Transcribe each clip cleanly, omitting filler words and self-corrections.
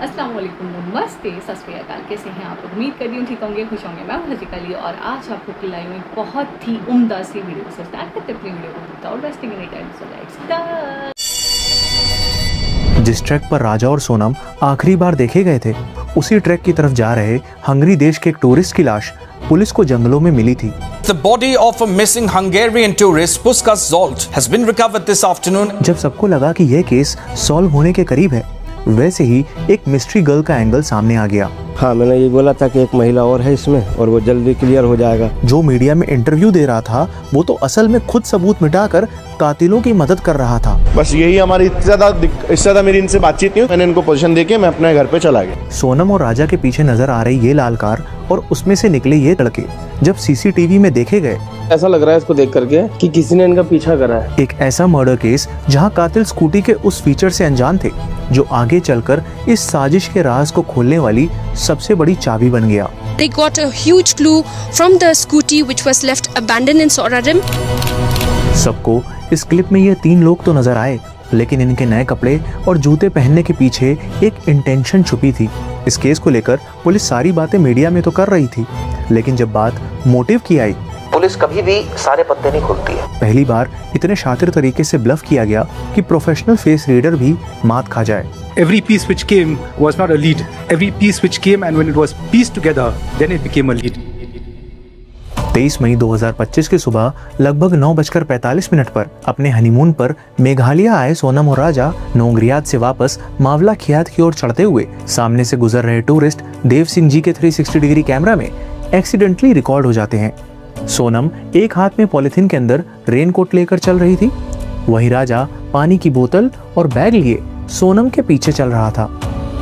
अस्सलाम वालेकुम, नमस्ते, सत श्री अकाल। कैसे हैं आप? उम्मीद करती हूँ ठीक होंगे, खुश होंगे। मैं हजिकाली और आज आपको खिलाई हुई बहुत ही उम्दा सी वीडियो से स्टार्ट करते अपनी वीडियो को without wasting any time. So let's start. जिस ट्रैक पर राजा और सोनम आखिरी बार देखे गए थे, उसी ट्रैक की तरफ जा रहे हंगरी देश के एक टूरिस्ट की लाश पुलिस को जंगलों में मिली थी। The body of a missing Hungarian tourist Puskás Zsolt has been recovered this afternoon. जब सबको लगा कि यह केस सॉल्व होने के करीब है, वैसे ही एक मिस्ट्री गर्ल का एंगल सामने आ गया। हाँ, मैंने ये बोला था कि एक महिला और है इसमें और वो जल्दी क्लियर हो जाएगा। जो मीडिया में इंटरव्यू दे रहा था, वो तो असल में खुद सबूत मिटाकर कातिलों की मदद कर रहा था। बस यही हमारी इससे ज्यादा मेरी इनसे बातचीत नहीं हुई। मैंने इनको पोजीशन देके मैं अपने घर पे चला गया। सोनम और राजा के पीछे नजर आ रही ये लाल कार और उसमें से निकले ये लड़के जब सीसीटीवी में देखे गए, ऐसा लग रहा है इसको देख करके कि किसी ने इनका पीछा करा है। एक ऐसा मर्डर केस जहां कातिल स्कूटी के उस फीचर से अनजान थे जो आगे चलकर इस साजिश के राज को खोलने वाली सबसे बड़ी चाबी बन गया। They got a huge clue from the scooty which was left abandoned in Sorarim. सबको इस क्लिप में ये तीन लोग तो नजर आए, लेकिन इनके नए कपड़े और जूते पहनने के पीछे एक इंटेंशन छुपी थी। इस केस को लेकर पुलिस सारी बातें मीडिया में तो कर रही थी, लेकिन जब बात मोटिव की आई, पुलिस कभी भी सारे पत्ते नहीं खोलती है। पहली बार इतने शातिर तरीके से ब्लफ किया गया कि प्रोफेशनल फेस रीडर भी मात खा जाए। Every piece which came was not a lead. Every piece which came and when it was pieced together, then it became a lead. 23 मई 2025 की सुबह लगभग 9:45 पर अपने हनीमून पर मेघालय आए सोनम और राजा नोंगरियात से वापस मावला खियात की ओर चढ़ते हुए सामने से गुजर रहे टूरिस्ट देव सिंह जी के 360 डिग्री कैमरा में एक्सीडेंटली रिकॉर्ड हो जाते हैं। सोनम एक हाथ में पॉलिथीन के अंदर रेनकोट लेकर चल रही थी, वही राजा पानी की बोतल और बैग लिए सोनम के पीछे चल रहा था।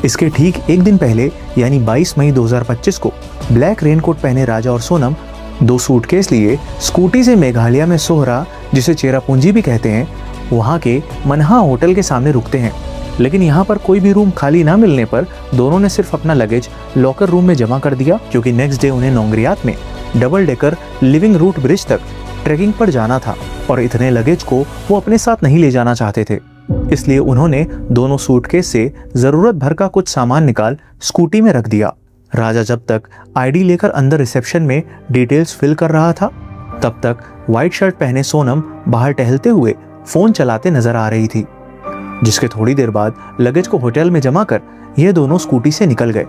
इसके ठीक एक दिन पहले यानी 22 मई 2025 को ब्लैक रेनकोट पहने राजा और सोनम 2 सूटकेस लिए स्कूटी से मेघालय में सोहरा, जिसे चेरापूंजी भी कहते हैं, वहां के मनहा होटल के सामने रुकते हैं। लेकिन यहाँ पर कोई भी रूम खाली ना मिलने पर दोनों ने सिर्फ अपना लगेज लॉकर रूम में जमा कर दिया, क्योंकि नेक्स्ट डे उन्हें नोंगरियात में double decker living root bridge तक ट्रैकिंग पर जाना था और इतने लगेज को वो अपने साथ नहीं ले जाना चाहते थे। इसलिए उन्होंने दोनों सूटकेस से जरूरत भर का कुछ सामान निकाल स्कूटी में रख दिया। राजा जब तक आईडी लेकर अंदर रिसेप्शन में डिटेल्स फिल कर रहा था, तब तक व्हाइट शर्ट पहने सोनम बाहर टहलते हुए फोन चलाते नजर आ रही थी। जिसके थोड़ी देर बाद लगेज को होटल में जमा कर ये दोनों स्कूटी से निकल गए।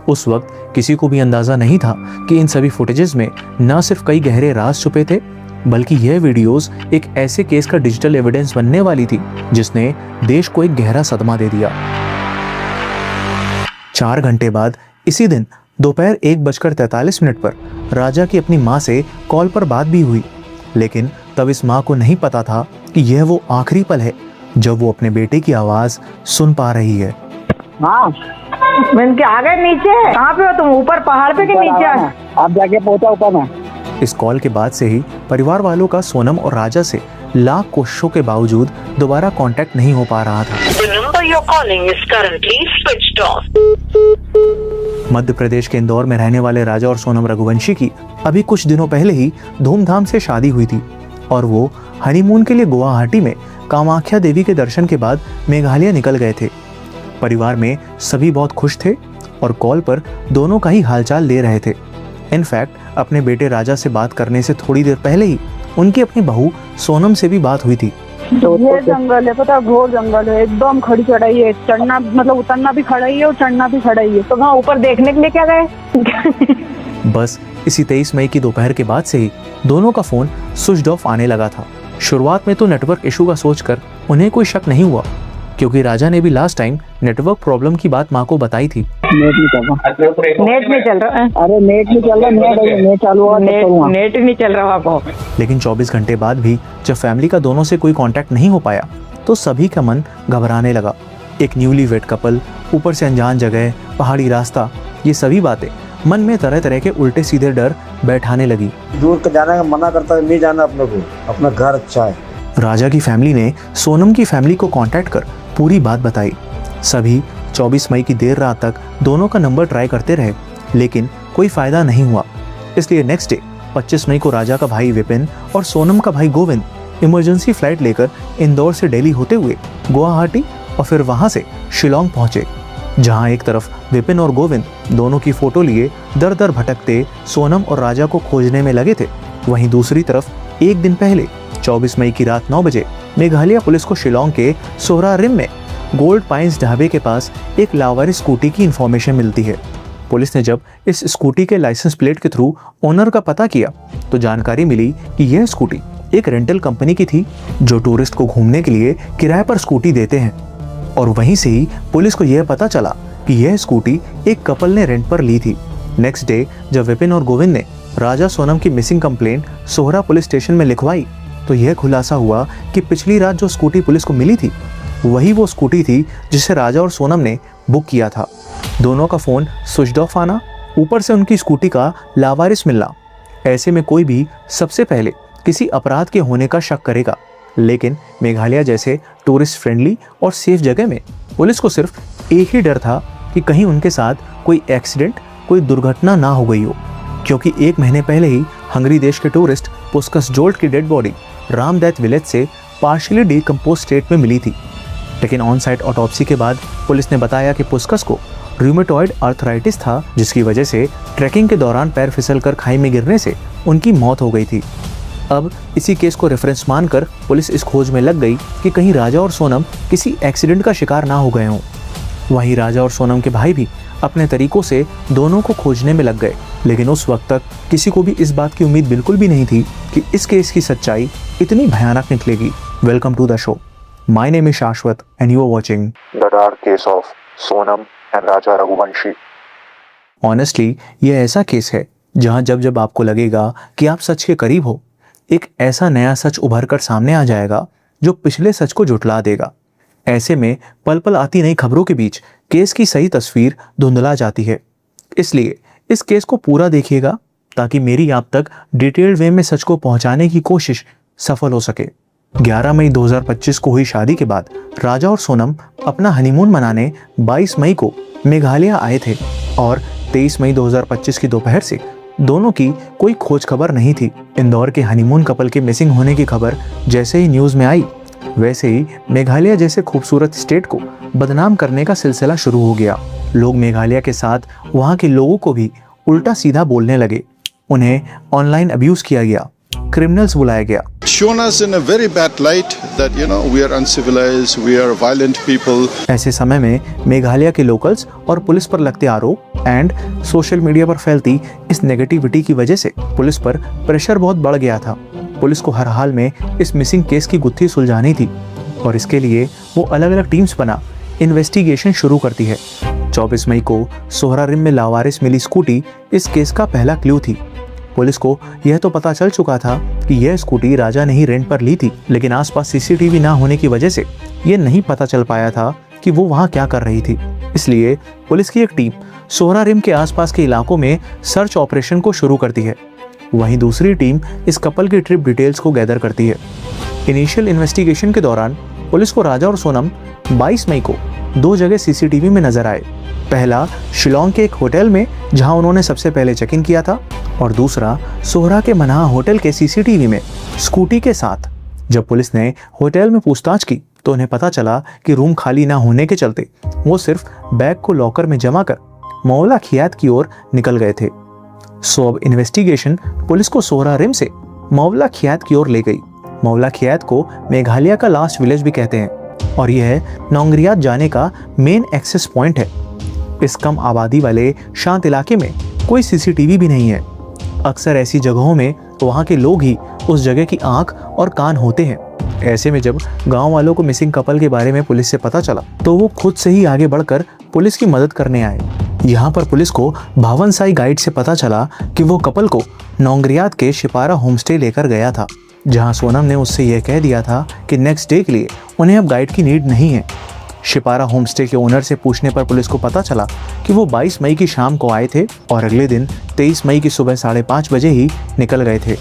उस वक्त किसी को भी अंदाजा नहीं था कि इन सभी फुटेजेस में न सिर्फ कई गहरे राज छुपे थे, बल्कि यह वीडियोस एक ऐसे केस का डिजिटल एविडेंस बनने वाली थी जिसने देश को एक गहरा सदमा दे दिया। 4 घंटे बाद इसी दिन दोपहर 1:43 पर राजा की अपनी माँ से कॉल पर बात भी हुई, लेकिन तब इस माँ को नहीं पता था कि यह वो आखिरी पल है जब वो अपने बेटे की आवाज सुन पा रही है। हाँ, मैंने आ गए नीचे। कहाँ पे हो तुम? ऊपर पहाड़ पे के नीचे? आप जाके पहुंचा ऊपर में। इस कॉल के बाद से ही परिवार वालों का सोनम और राजा से लाख कोशिशों के बावजूद दोबारा कांटेक्ट नहीं हो पा रहा था। मध्य प्रदेश के इंदौर में रहने वाले राजा और सोनम रघुवंशी की अभी कुछ दिनों पहले ही धूमधाम से शादी हुई थी और वो हनीमून के लिए गुवाहाटी में कामाख्या देवी के दर्शन के बाद मेघालय निकल गए थे। परिवार में सभी बहुत खुश थे और कॉल पर दोनों का ही हालचाल ले रहे थे। इनफैक्ट अपने बेटे राजा से बात करने से थोड़ी देर पहले ही उनकी अपनी बहू सोनम से भी बात हुई थी। ये जंगल है, पता, घोर जंगल है, एकदम खड़ी चढ़ाई है, चढ़ना मतलब उतरना भी खड़ा ही है और चढ़ना भी खड़ा ही है। तो वहाँ ऊपर देखने के लिए क्या गए? बस इसी 23 मई की दोपहर के बाद से ही दोनों का फोन स्विच ऑफ आने लगा था। शुरुआत में तो नेटवर्क इशू का सोचकर उन्हें कोई शक नहीं हुआ, क्योंकि राजा ने भी लास्ट टाइम नेटवर्क प्रॉब्लम की बात माँ को बताई थी। नेट नहीं चल रहा। नेट नहीं चल रहा। अरे नेट नहीं चल रहा। नेट चालू हुआ। नेट नहीं चल रहा आपको। लेकिन 24 घंटे बाद भी जब फैमिली का दोनों से कोई कांटेक्ट नहीं हो पाया, तो सभी का मन घबराने लगा। एक न्यूली वेड कपल, ऊपर से अनजान जगह, पहाड़ी रास्ता, ये सभी बातें मन में तरह तरह के उल्टे सीधे डर बैठाने लगी। दूर का जाने का मना करता है, नहीं जाना अपने को, अपना घर अच्छा है। राजा की फैमिली ने सोनम की फैमिली को कांटेक्ट कर पूरी बात बताई। सभी 24 मई की देर रात तक दोनों का नंबर ट्राई करते रहे, लेकिन कोई फायदा नहीं हुआ। इसलिए नेक्स्ट डे 25 मई को राजा का भाई विपिन और सोनम का भाई गोविंद इमरजेंसी फ्लाइट लेकर इंदौर से दिल्ली होते हुए गुवाहाटी और फिर वहां से शिलोंग पहुंचे। जहां एक तरफ विपिन और गोविंद दोनों की फोटो लिए दर दर भटकते सोनम और राजा को खोजने में लगे थे, वहीं दूसरी तरफ एक दिन पहले 24 मई की रात 9 बजे मेघालय पुलिस को शिलोंग के सोहरा रिम में गोल्ड पाइन्स ढाबे के पास एक लावारिस स्कूटी की इंफॉर्मेशन मिलती है। पुलिस ने जब इस स्कूटी के लाइसेंस प्लेट के थ्रू ओनर का पता किया तो जानकारी मिली कि यह स्कूटी एक रेंटल कंपनी की थी जो टूरिस्ट को घूमने के लिए किराए पर स्कूटी देते हैं। और वहीं से ही पुलिस को यह पता चला कि यह स्कूटी एक कपल ने रेंट पर ली थी। नेक्स्ट डे जब विपिन और गोविंद ने राजा सोनम की missing complaint Sohra police station में लिखवाई तो यह खुलासा हुआ कि पिछली रात जो स्कूटी पुलिस को मिली थी वही वो स्कूटी थी जिसे राजा और सोनम ने बुक किया था। दोनों का फोन स्विच ऑफ आना, ऊपर से उनकी स्कूटी का लावारिस मिलना, ऐसे में कोई भी सबसे पहले किसी अपराध के होने का शक करेगा। लेकिन मेघालय जैसे टूरिस्ट फ्रेंडली और सेफ जगह में पुलिस को सिर्फ एक ही डर था कि कहीं उनके साथ कोई एक्सीडेंट, कोई दुर्घटना ना हो गई हो, क्योंकि 1 महीने पहले ही हंगरी देश के टूरिस्ट पुस्कस जोल्ट की डेड बॉडी रामदैत विलेज से पार्शियली डिकम्पोज स्टेट में मिली थी। लेकिन ऑन साइट ऑटोप्सी के बाद पुलिस ने बताया कि पुस्कस को रूमेटॉइड आर्थराइटिस था, जिसकी वजह से ट्रैकिंग के दौरान पैर फिसलकर खाई में गिरने से उनकी मौत हो गई थी। अब इसी केस को रेफरेंस मानकर पुलिस इस खोज में लग गई कि कहीं राजा और सोनम किसी एक्सीडेंट का शिकार ना हो गए हों। वहीं राजा और सोनम के भाई भी अपने तरीकों से दोनों को खोजने में लग गए, लेकिन उस वक्त तक किसी को भी इस बात की उम्मीद बिल्कुल भी नहीं थी कि इस केस की सच्चाई इतनी भयानक निकलेगी। Welcome to the show. My name is Shashwat and you are watching The Dark Case of Sonam and Raja Raghuvanshi. Honestly, ये ऐसा केस है जहां जब जब आपको लगेगा कि आप सच के करीब हो, एक ऐसा नया सच उभर कर सामने आ जाएगा जो पिछले सच को झुठला देगा। ऐसे में पल पल आती नई खबरों के बीच केस की सही तस्वीर धुंधला जाती है। इसलिए इस केस को पूरा देखिएगा ताकि मेरी आप तक डिटेल्ड वे में सच को पहुंचाने की कोशिश सफल हो सके। 11 मई 2025 को हुई शादी के बाद राजा और सोनम अपना हनीमून मनाने 22 मई को मेघालय आए थे और 23 मई 2025 की दोपहर से दोनों की कोई खोज खबर नहीं थी। इंदौर के हनीमून कपल के मिसिंग होने की खबर जैसे ही न्यूज़ में आई, वैसे ही मेघालय जैसे खूबसूरत स्टेट को बदनाम करने का सिलसिला शुरू हो गया। लोग मेघालय के साथ वहाँ के लोगों को भी उल्टा सीधा बोलने लगे। उन्हें ऑनलाइन अब्यूज किया गया, क्रिमिनल्स बुलाया गया। Shown us in a very bad light that we are uncivilized, we are violent people. ऐसे समय में मेघालय के लोकल्स और पुलिस पर लगते आरोप एंड सोशल मीडिया पर फैलती इस नेगेटिविटी की वजह से पुलिस पर प्रेशर बहुत बढ़ गया था। पुलिस को हर हाल में इस मिसिंग केस की गुत्थी सुलझानी थी और इसके लिए वो अलग अलग टीम्स बना इन्वेस्टिगेशन शुरू करती है। 24 मई को सोहरा रिम में लावारिस मिली स्कूटी इस केस का पहला क्लू थी। पुलिस को यह तो पता चल चुका था कि यह स्कूटी राजा ने ही रेंट पर ली थी, लेकिन आसपास सीसीटीवी ना होने की वजह से यह नहीं पता चल पाया था कि वो वहां क्या कर रही थी। इसलिए पुलिस की एक टीम सोहरा रिम के आसपास के इलाकों में सर्च ऑपरेशन को शुरू करती है। वहीं दूसरी टीम इस कपल की ट्रिप डिटेल्स को गैदर करती है। इनिशियल इन्वेस्टिगेशन के दौरान पुलिस को राजा और सोनम 22 मई को 2 जगह सीसीटीवी में नजर आए। पहला शिलोंग के एक होटल में जहां उन्होंने सबसे पहले चेक इन किया था, और दूसरा सोहरा के मनाहा होटल के सीसीटीवी में स्कूटी के साथ। जब पुलिस ने होटल में पूछताछ की तो उन्हें पता चला कि रूम खाली ना होने के चलते वो सिर्फ बैग को लॉकर में जमा कर मौला खियात की ओर निकल गए थे। सो अब इन्वेस्टिगेशन पुलिस को सोहरा रिम से मौला खियात की ओर ले गई। मौला खियात को मेघालय का लास्ट विलेज भी कहते हैं और यह नोंगरियात जाने का मेन एक्सेस पॉइंट है। इस कम आबादी वाले शांत इलाके में कोई सीसीटीवी भी नहीं है। अक्सर ऐसी जगहों में वहाँ के लोग ही उस जगह की आंख और कान होते हैं। ऐसे में जब गांव वालों को मिसिंग कपल के बारे में पुलिस से पता चला तो वो खुद से ही आगे बढ़कर पुलिस की मदद करने आए। यहाँ पर पुलिस को भावन साई गाइड से पता चला कि वो कपल को नोंगरियात के शिपारा होमस्टे लेकर गया था, जहाँ सोनम ने उससे यह कह दिया था कि नेक्स्ट डे के लिए उन्हें अब गाइड की नीड नहीं है। शिपारा होमस्टे के ओनर से पूछने पर पुलिस को पता चला कि वो 22 मई की शाम को आए थे और अगले दिन 23 मई की सुबह 5:30 बजे ही निकल गए थे।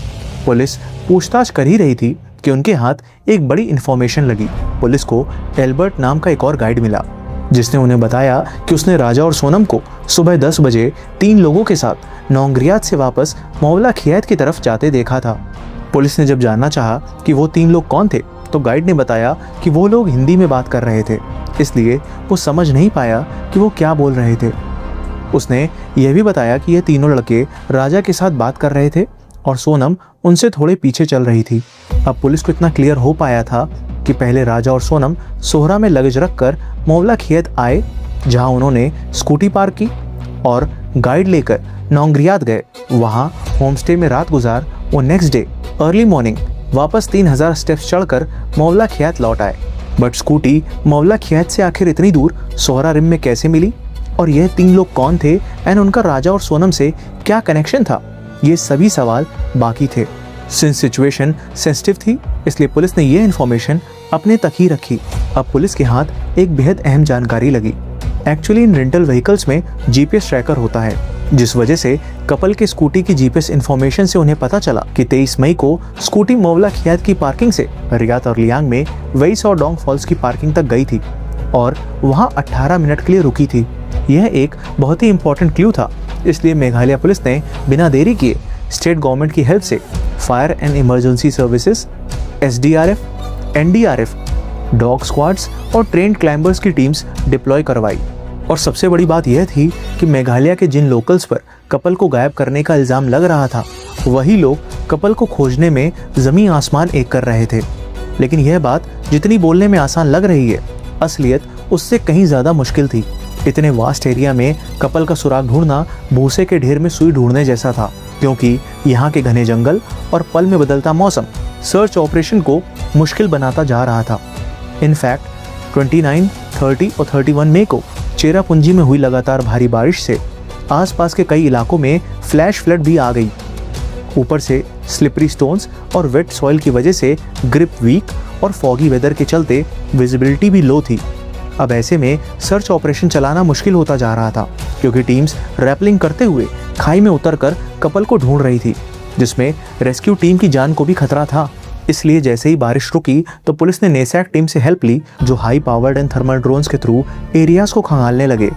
पुलिस पूछताछ कर ही रही थी कि उनके हाथ एक बड़ी इन्फॉर्मेशन लगी। पुलिस को एल्बर्ट नाम का एक और गाइड मिला जिसने उन्हें बताया कि उसने राजा और सोनम को सुबह 10 बजे 3 लोगों के साथ नोंगरियात से वापस मौला खियात की तरफ जाते देखा था। पुलिस ने जब जानना चाहा कि वो 3 लोग कौन थे तो गाइड ने बताया कि वो लोग हिंदी में बात कर रहे थे इसलिए वो समझ नहीं पाया कि वो क्या बोल रहे थे। उसने यह भी बताया कि ये तीनों लड़के राजा के साथ बात कर रहे थे और सोनम उनसे थोड़े पीछे चल रही थी। अब पुलिस को इतना क्लियर हो पाया था कि पहले राजा और सोनम सोहरा में लगेज रखकर मोवला खियत आए, जहां उन्होंने स्कूटी पार्क की और गाइड लेकर नौंगरियात गए। वहां होमस्टे में रात गुजार वो नेक्स्ट डे अर्ली मॉर्निंग वापस 3000 स्टेप्स चढ़कर मोवला खियत लौट आए। बट स्कूटी मोवला खियत से आखिर इतनी दूर सोहरा रिम में कैसे मिली, और यह 3 लोग कौन थे एंड उनका राजा और सोनम से क्या कनेक्शन था, ये सभी सवाल बाकी थे। सिंस सिचुएशन सेंसिटिव थी, इसलिए पुलिस ने यह इन्फॉर्मेशन अपने तक ही रखी। अब पुलिस के हाथ एक बेहद अहम जानकारी लगी। एक्चुअली इन रेंटल व्हीकल्स में जीपीएस ट्रैकर होता है, जिस वजह से कपल के स्कूटी की जीपीएस इन्फॉर्मेशन से उन्हें पता चला कि 23 मई को स्कूटी मोवला खियात की पार्किंग से रियात और लियांग में वेइस और डोंग फॉल्स की पार्किंग तक गई थी और वहां 18 मिनट के लिए रुकी थी। यह एक बहुत ही इंपॉर्टेंट क्लू था, इसलिए मेघालय पुलिस ने बिना देरी किए स्टेट गवर्नमेंट की हेल्प से fire and emergency services, SDRF, NDRF, dog squads और ट्रेन्ड क्लाइंबर्स की टीम्स डिप्लॉय करवाई। और सबसे बड़ी बात यह थी कि मेघालय के जिन लोकल्स पर कपल को गायब करने का इल्ज़ाम लग रहा था, वही लोग कपल को खोजने में ज़मीन आसमान एक कर रहे थे। लेकिन यह बात जितनी बोलने में आसान लग रही है, असलियत उससे कहीं ज़्यादा मुश्किल थी। इतने वास्ट एरिया में कपल का सुराग ढूंढना भूसे के ढेर में सुई ढूंढने जैसा था, क्योंकि यहाँ के घने जंगल और पल में बदलता मौसम सर्च ऑपरेशन को मुश्किल बनाता जा रहा था। इनफैक्ट 29, 30 और 31 मई को चेरापूंजी में हुई लगातार भारी बारिश से आसपास के कई इलाकों में फ्लैश फ्लड भी आ गई। ऊपर से स्लिपरी स्टोन्स और वेट सॉइल की वजह से ग्रिप वीक और फॉगी वेदर के चलते विजिबिलिटी भी लो थी। अब ऐसे में सर्च ऑपरेशन चलाना मुश्किल होता जा रहा था, क्योंकि टीम्स रैपलिंग करते हुए खाई में उतरकर कपल को ढूंढ रही थी, जिसमें रेस्क्यू टीम की जान को भी खतरा था। इसलिए जैसे ही बारिश रुकी तो पुलिस ने नेसैक टीम से हेल्प ली, जो high powered and thermal drones के थ्रू एरियाज को खंगालने लगे।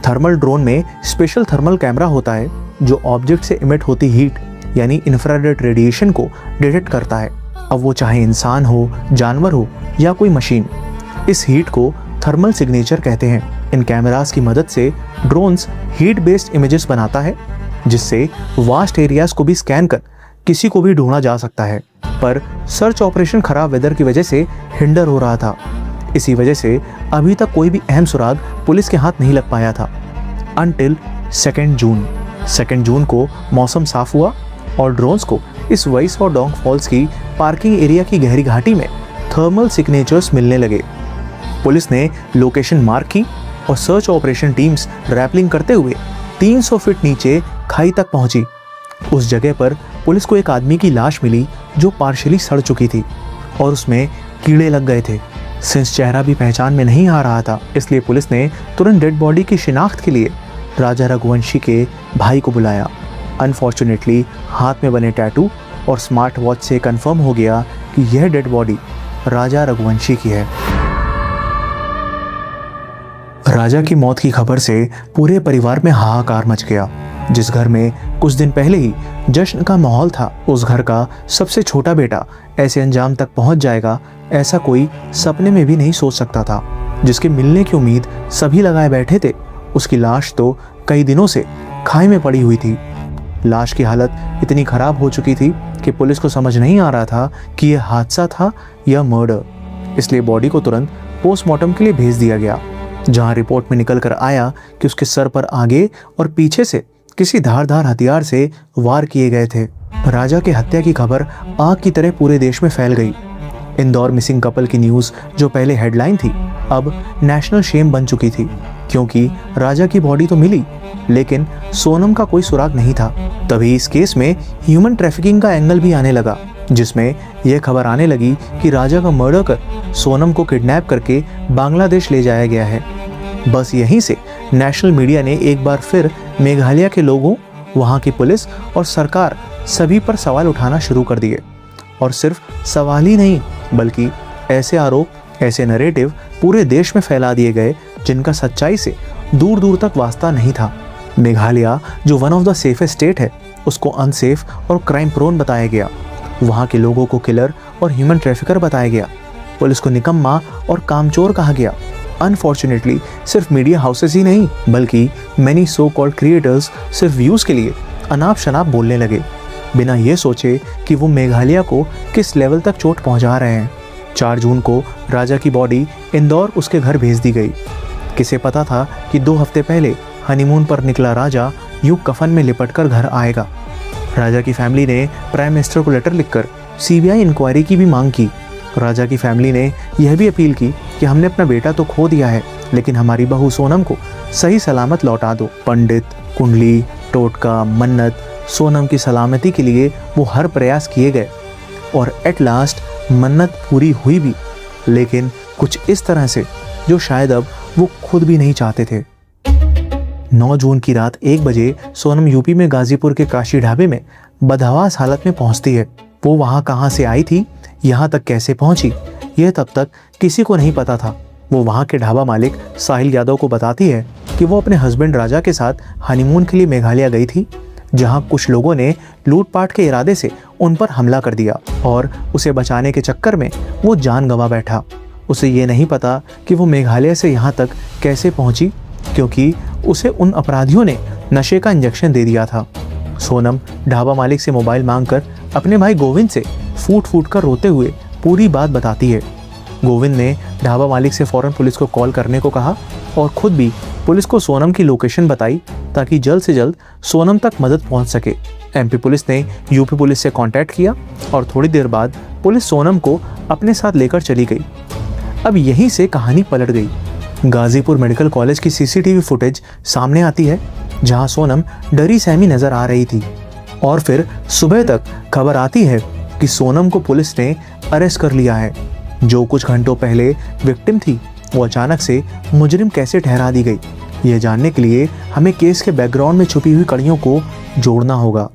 थर्मल ड्रोन में स्पेशल थर्मल कैमरा होता है जो ऑब्जेक्ट से इमिट होती हीट यानी इंफ्रारेड रेडिएशन को डिटेक्ट करता है, अब वो चाहे इंसान हो, जानवर हो या कोई मशीन। इस हीट को थर्मल सिग्नेचर कहते हैं। इन कैमरास की मदद से ड्रोन्स हीट बेस्ड इमेजेस बनाता है, जिससे वास्ट एरियाज को भी स्कैन कर किसी को भी ढूंढा जा सकता है। पर सर्च ऑपरेशन खराब वेदर की वजह से हिंडर हो रहा था। इसी वजह से अभी तक कोई भी अहम सुराग पुलिस के हाथ नहीं लग पाया था अनटिल 2 जून। 2 जून को मौसम साफ हुआ और ड्रोन्स को इस वेइस और डोंग फॉल्स की पार्किंग एरिया की गहरी घाटी में थर्मल सिग्नेचर्स मिलने लगे। पुलिस ने लोकेशन मार्क की और सर्च ऑपरेशन टीम्स रैपलिंग करते हुए 300 फीट नीचे खाई तक पहुंची। उस जगह पर पुलिस को एक आदमी की लाश मिली जो पार्शियली सड़ चुकी थी और उसमें कीड़े लग गए थे। सिंस चेहरा भी पहचान में नहीं आ रहा था, इसलिए पुलिस ने तुरंत डेड बॉडी की शिनाख्त के लिए राजा रघुवंशी के भाई को बुलाया। अनफॉर्चुनेटली हाथ में बने टैटू और स्मार्ट वॉच से कंफर्म हो गया कि यह डेड बॉडी राजा रघुवंशी की है। राजा की मौत की खबर से पूरे परिवार में हाहाकार मच गया। जिस घर में कुछ दिन पहले ही जश्न का माहौल था, उस घर का सबसे छोटा बेटा ऐसे अंजाम तक पहुंच जाएगा, ऐसा कोई सपने में भी नहीं सोच सकता था। जिसके मिलने की उम्मीद सभी लगाए बैठे थे, उसकी लाश तो कई दिनों से खाई में पड़ी हुई थी। लाश की हालत इतनी खराब हो चुकी थी कि पुलिस को समझ नहीं आ रहा था कि यह हादसा था या मर्डर। इसलिए बॉडी को तुरंत पोस्टमार्टम के लिए भेज दिया गया, जहां रिपोर्ट में निकल कर आया कि उसके सर पर आगे और पीछे से किसी धारदार हथियार से वार किए गए थे। राजा की हत्या की खबर आग की तरह पूरे देश में फैल गई। इंदौर मिसिंग कपल की न्यूज़ जो पहले हेडलाइन थी, अब नेशनल शेम बन चुकी थी, क्योंकि राजा की बॉडी तो मिली लेकिन सोनम का कोई सुराग नहीं था। तभी इस केस में ह्यूमन ट्रैफिकिंग का एंगल भी आने लगा, जिसमें यह खबर आने लगी कि राजा का मर्डर कर सोनम को किडनैप करके बांग्लादेश ले जाया गया है। बस यहीं से नेशनल मीडिया ने एक बार फिर मेघालय के लोगों, वहाँ की पुलिस और सरकार सभी पर सवाल उठाना शुरू कर दिए। और सिर्फ सवाल ही नहीं, बल्कि ऐसे आरोप, ऐसे नैरेटिव पूरे देश में फैला दिए गए जिनका सच्चाई से दूर दूर तक वास्ता नहीं था। मेघालय जो one of the safest state है, उसको अनसेफ और क्राइम प्रोन बताया गया। वहाँ के लोगों को किलर और ह्यूमन ट्रैफिकर बताया गया। पुलिस को निकम्मा और कामचोर कहा गया। अनफॉर्चुनेटली सिर्फ मीडिया हाउसेस ही नहीं बल्कि मैनी सो कॉल्ड क्रिएटर्स सिर्फ व्यूज़ के लिए अनाप शनाप बोलने लगे, बिना ये सोचे कि वो मेघालय को किस लेवल तक चोट पहुंचा रहे हैं। 4 जून को राजा की बॉडी इंदौर उसके घर भेज दी गई। किसे पता था कि 2 हफ्ते पहले हनीमून पर निकला राजा यूं कफन में लिपटकर घर आएगा। राजा की फैमिली ने प्राइम मिनिस्टर को लेटर लिखकर सीबीआई इंक्वायरी की भी मांग की। राजा की फैमिली ने यह भी अपील की कि हमने अपना बेटा तो खो दिया है, लेकिन हमारी बहू सोनम को सही सलामत लौटा दो। पंडित, कुंडली, टोटका, मन्नत, सोनम की सलामती के लिए वो हर प्रयास किए गए और एट लास्ट मन्नत पूरी हुई भी, लेकिन कुछ इस तरह से जो शायद अब वो खुद भी नहीं चाहते थे। 9 जून की रात 1 बजे सोनम यूपी में गाजीपुर के काशी ढाबे में बदहवास हालत में पहुंचती है। वो वहां कहां से आई थी, यहाँ तक कैसे पहुंची, यह तब तक किसी को नहीं पता था। वो वहां के ढाबा मालिक साहिल यादव को बताती है कि वो अपने हस्बैंड राजा के साथ हनीमून के लिए मेघालय गई थी, जहां कुछ लोगों ने लूटपाट के इरादे से उन पर हमला कर दिया और उसे बचाने के चक्कर में वो जान गंवा बैठा। उसे ये नहीं पता कि वो मेघालय से यहाँ तक कैसे पहुंची, क्योंकि उसे उन अपराधियों ने नशे का इंजेक्शन दे दिया था। सोनम ढाबा मालिक से मोबाइल मांगकर अपने भाई गोविंद से फूट फूट कर रोते हुए पूरी बात बताती है। गोविंद ने ढाबा मालिक से फौरन पुलिस को कॉल करने को कहा और खुद भी पुलिस को सोनम की लोकेशन बताई ताकि जल्द से जल्द सोनम तक मदद पहुंच सके। एमपी पुलिस ने यूपी पुलिस से कांटेक्ट किया और थोड़ी देर बाद पुलिस सोनम को अपने साथ लेकर चली गई। अब यहीं से कहानी पलट गई। गाजीपुर मेडिकल कॉलेज की सीसीटीवी फुटेज सामने आती है, जहां सोनम डरी सहमी नजर आ रही थी और फिर सुबह तक खबर आती है कि सोनम को पुलिस ने अरेस्ट कर लिया है। जो कुछ घंटों पहले विक्टिम थी वो अचानक से मुजरिम कैसे ठहरा दी गई, यह जानने के लिए हमें केस के बैकग्राउंड में छुपी हुई कड़ियों को जोड़ना होगा।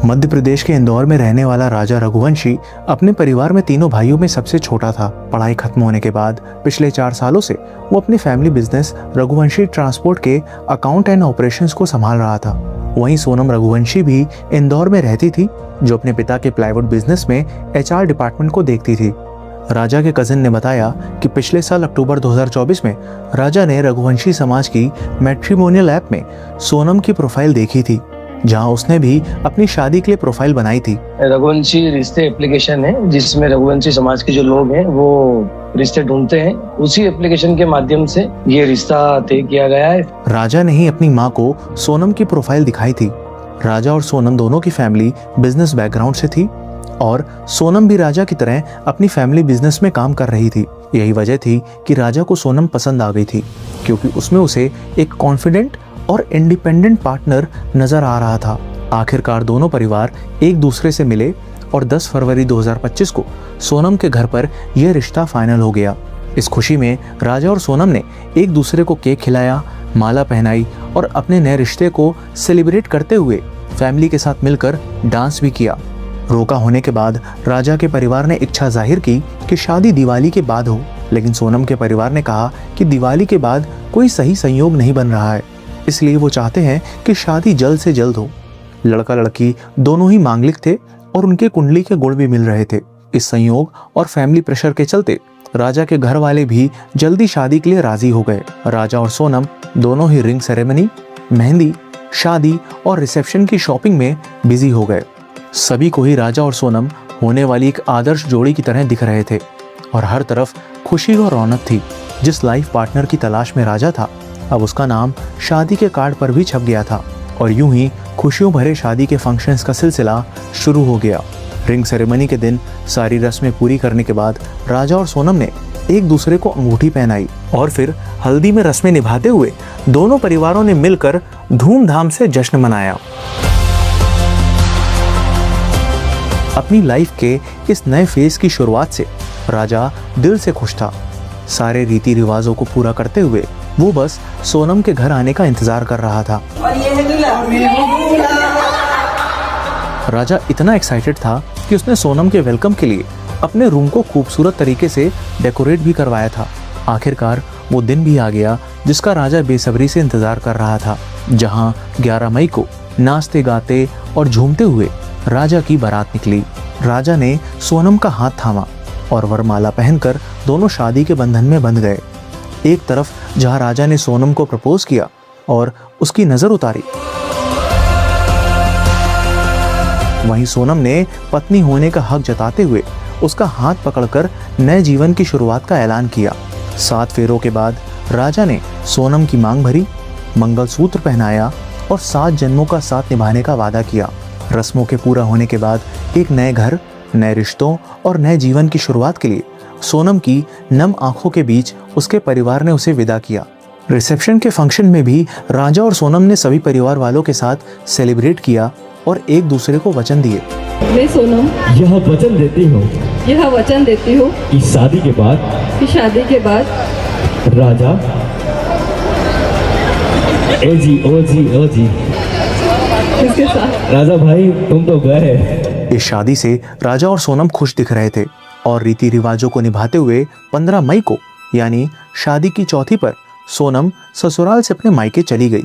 मध्य प्रदेश के इंदौर में रहने वाला राजा रघुवंशी अपने परिवार में तीनों भाइयों में सबसे छोटा था। पढ़ाई खत्म होने के बाद पिछले 4 सालों से वो अपने फैमिली बिजनेस रघुवंशी ट्रांसपोर्ट के अकाउंट एंड ऑपरेशंस को संभाल रहा था। वहीं सोनम रघुवंशी भी इंदौर में रहती थी, जो अपने पिता के प्लाईवुड बिजनेस में HR डिपार्टमेंट को देखती थी। राजा के कजिन ने बताया कि पिछले साल अक्टूबर 2024 में राजा ने रघुवंशी समाज की मैट्रिमोनियल ऐप में सोनम की प्रोफाइल देखी थी, जहां उसने भी अपनी शादी के लिए प्रोफाइल बनाई थी। रघुवंशी रिश्ते एप्लीकेशन है, जिसमें रघुवंशी समाज के जो लोग हैं वो रिश्ते ढूंढते हैं। उसी एप्लीकेशन के माध्यम से ये रिश्ता तय किया गया है। राजा ने ही अपनी माँ को सोनम की प्रोफाइल दिखाई थी। राजा और सोनम दोनों की फैमिली बिजनेस बैकग्राउंड से थी और सोनम भी राजा की तरह अपनी फैमिली बिजनेस में काम कर रही थी। यही वजह थी कि राजा को सोनम पसंद आ गई थी, क्योंकि उसमें उसे एक कॉन्फिडेंट और इंडिपेंडेंट पार्टनर नजर आ रहा था। आखिरकार दोनों परिवार एक दूसरे से मिले और 10 फरवरी 2025 को सोनम के घर पर यह रिश्ता फाइनल हो गया। इस खुशी में राजा और सोनम ने एक दूसरे को केक खिलाया, माला पहनाई और अपने नए रिश्ते को सेलिब्रेट करते हुए फैमिली के साथ मिलकर डांस भी किया। रोका होने के बाद राजा के परिवार ने इच्छा जाहिर की कि शादी दिवाली के बाद हो, लेकिन सोनम के परिवार ने कहा कि दिवाली के बाद कोई सही संयोग नहीं बन रहा है, इसलिए वो चाहते हैं कि शादी जल्द से जल्द हो। लड़का लड़की दोनों ही मांगलिक थे और उनके कुंडली के गुण भी मिल रहे थे। इस संयोग और फैमिली प्रेशर के चलते राजा के घर वाले भी जल्दी शादी के लिए राजी हो गए। राजा और सोनम दोनों ही रिंग सेरेमनी, मेहंदी, शादी और रिसेप्शन की शॉपिंग में बिजी हो गए। सभी को ही राजा और सोनम होने वाली एक आदर्श जोड़ी की तरह दिख रहे थे और हर तरफ खुशी और रौनक थी। जिस लाइफ पार्टनर की तलाश में राजा था, अब उसका नाम शादी के कार्ड पर भी छप गया था और यूं ही खुशियों भरे शादी के फंक्शंस का सिलसिला शुरू हो गया। रिंग सेरेमनी के दिन सारी रस्में पूरी करने के बाद राजा और सोनम ने एक दूसरे को अंगूठी पहनाई और फिर हल्दी में रस्में निभाते हुए दोनों परिवारों ने मिलकर धूमधाम से जश्न मनाया। अपनी लाइफ के इस नए फेज की शुरुआत से राजा दिल से खुश था। सारे रीति रिवाजों को पूरा करते हुए वो बस सोनम के घर आने का इंतजार कर रहा था। राजा इतना एक्साइटेड था कि उसने सोनम के वेलकम के लिए अपने रूम को खूबसूरत तरीके से डेकोरेट भी करवाया था। आखिरकार वो दिन भी आ गया जिसका राजा बेसब्री से इंतजार कर रहा था, जहां 11 मई को नाचते गाते और झूमते हुए राजा की बारात निकली। राजा ने सोनम का हाथ थामा और वरमाला पहनकर दोनों शादी के बंधन में बंध गए। एक तरफ जहां राजा ने सोनम को प्रपोज किया और उसकी नजर उतारी, वहीं सोनम ने पत्नी होने का हक जताते हुए उसका हाथ पकड़कर नए जीवन की शुरुआत का ऐलान किया। 7 फेरों के बाद राजा ने सोनम की मांग भरी, मंगलसूत्र पहनाया और 7 जन्मों का साथ निभाने का वादा किया। रस्मों के पूरा होने के बाद एक नए घर, नए रिश्तों और नए जीवन की शुरुआत के लिए सोनम की नम आंखों के बीच उसके परिवार ने उसे विदा किया। रिसेप्शन के फंक्शन में भी राजा और सोनम ने सभी परिवार वालों के साथ सेलिब्रेट किया और एक दूसरे को वचन दिए। मैं सोनम यह वचन देती हूँ कि शादी के बाद राजा ए जी ओ जी इसके साथ राजा भाई तुम तो गए। इस शादी से राजा और सोनम खुश दिख रहे थे और रीति रिवाजों को निभाते हुए 15 मई को यानी शादी की चौथी पर सोनम ससुराल से अपने मायके चली गई।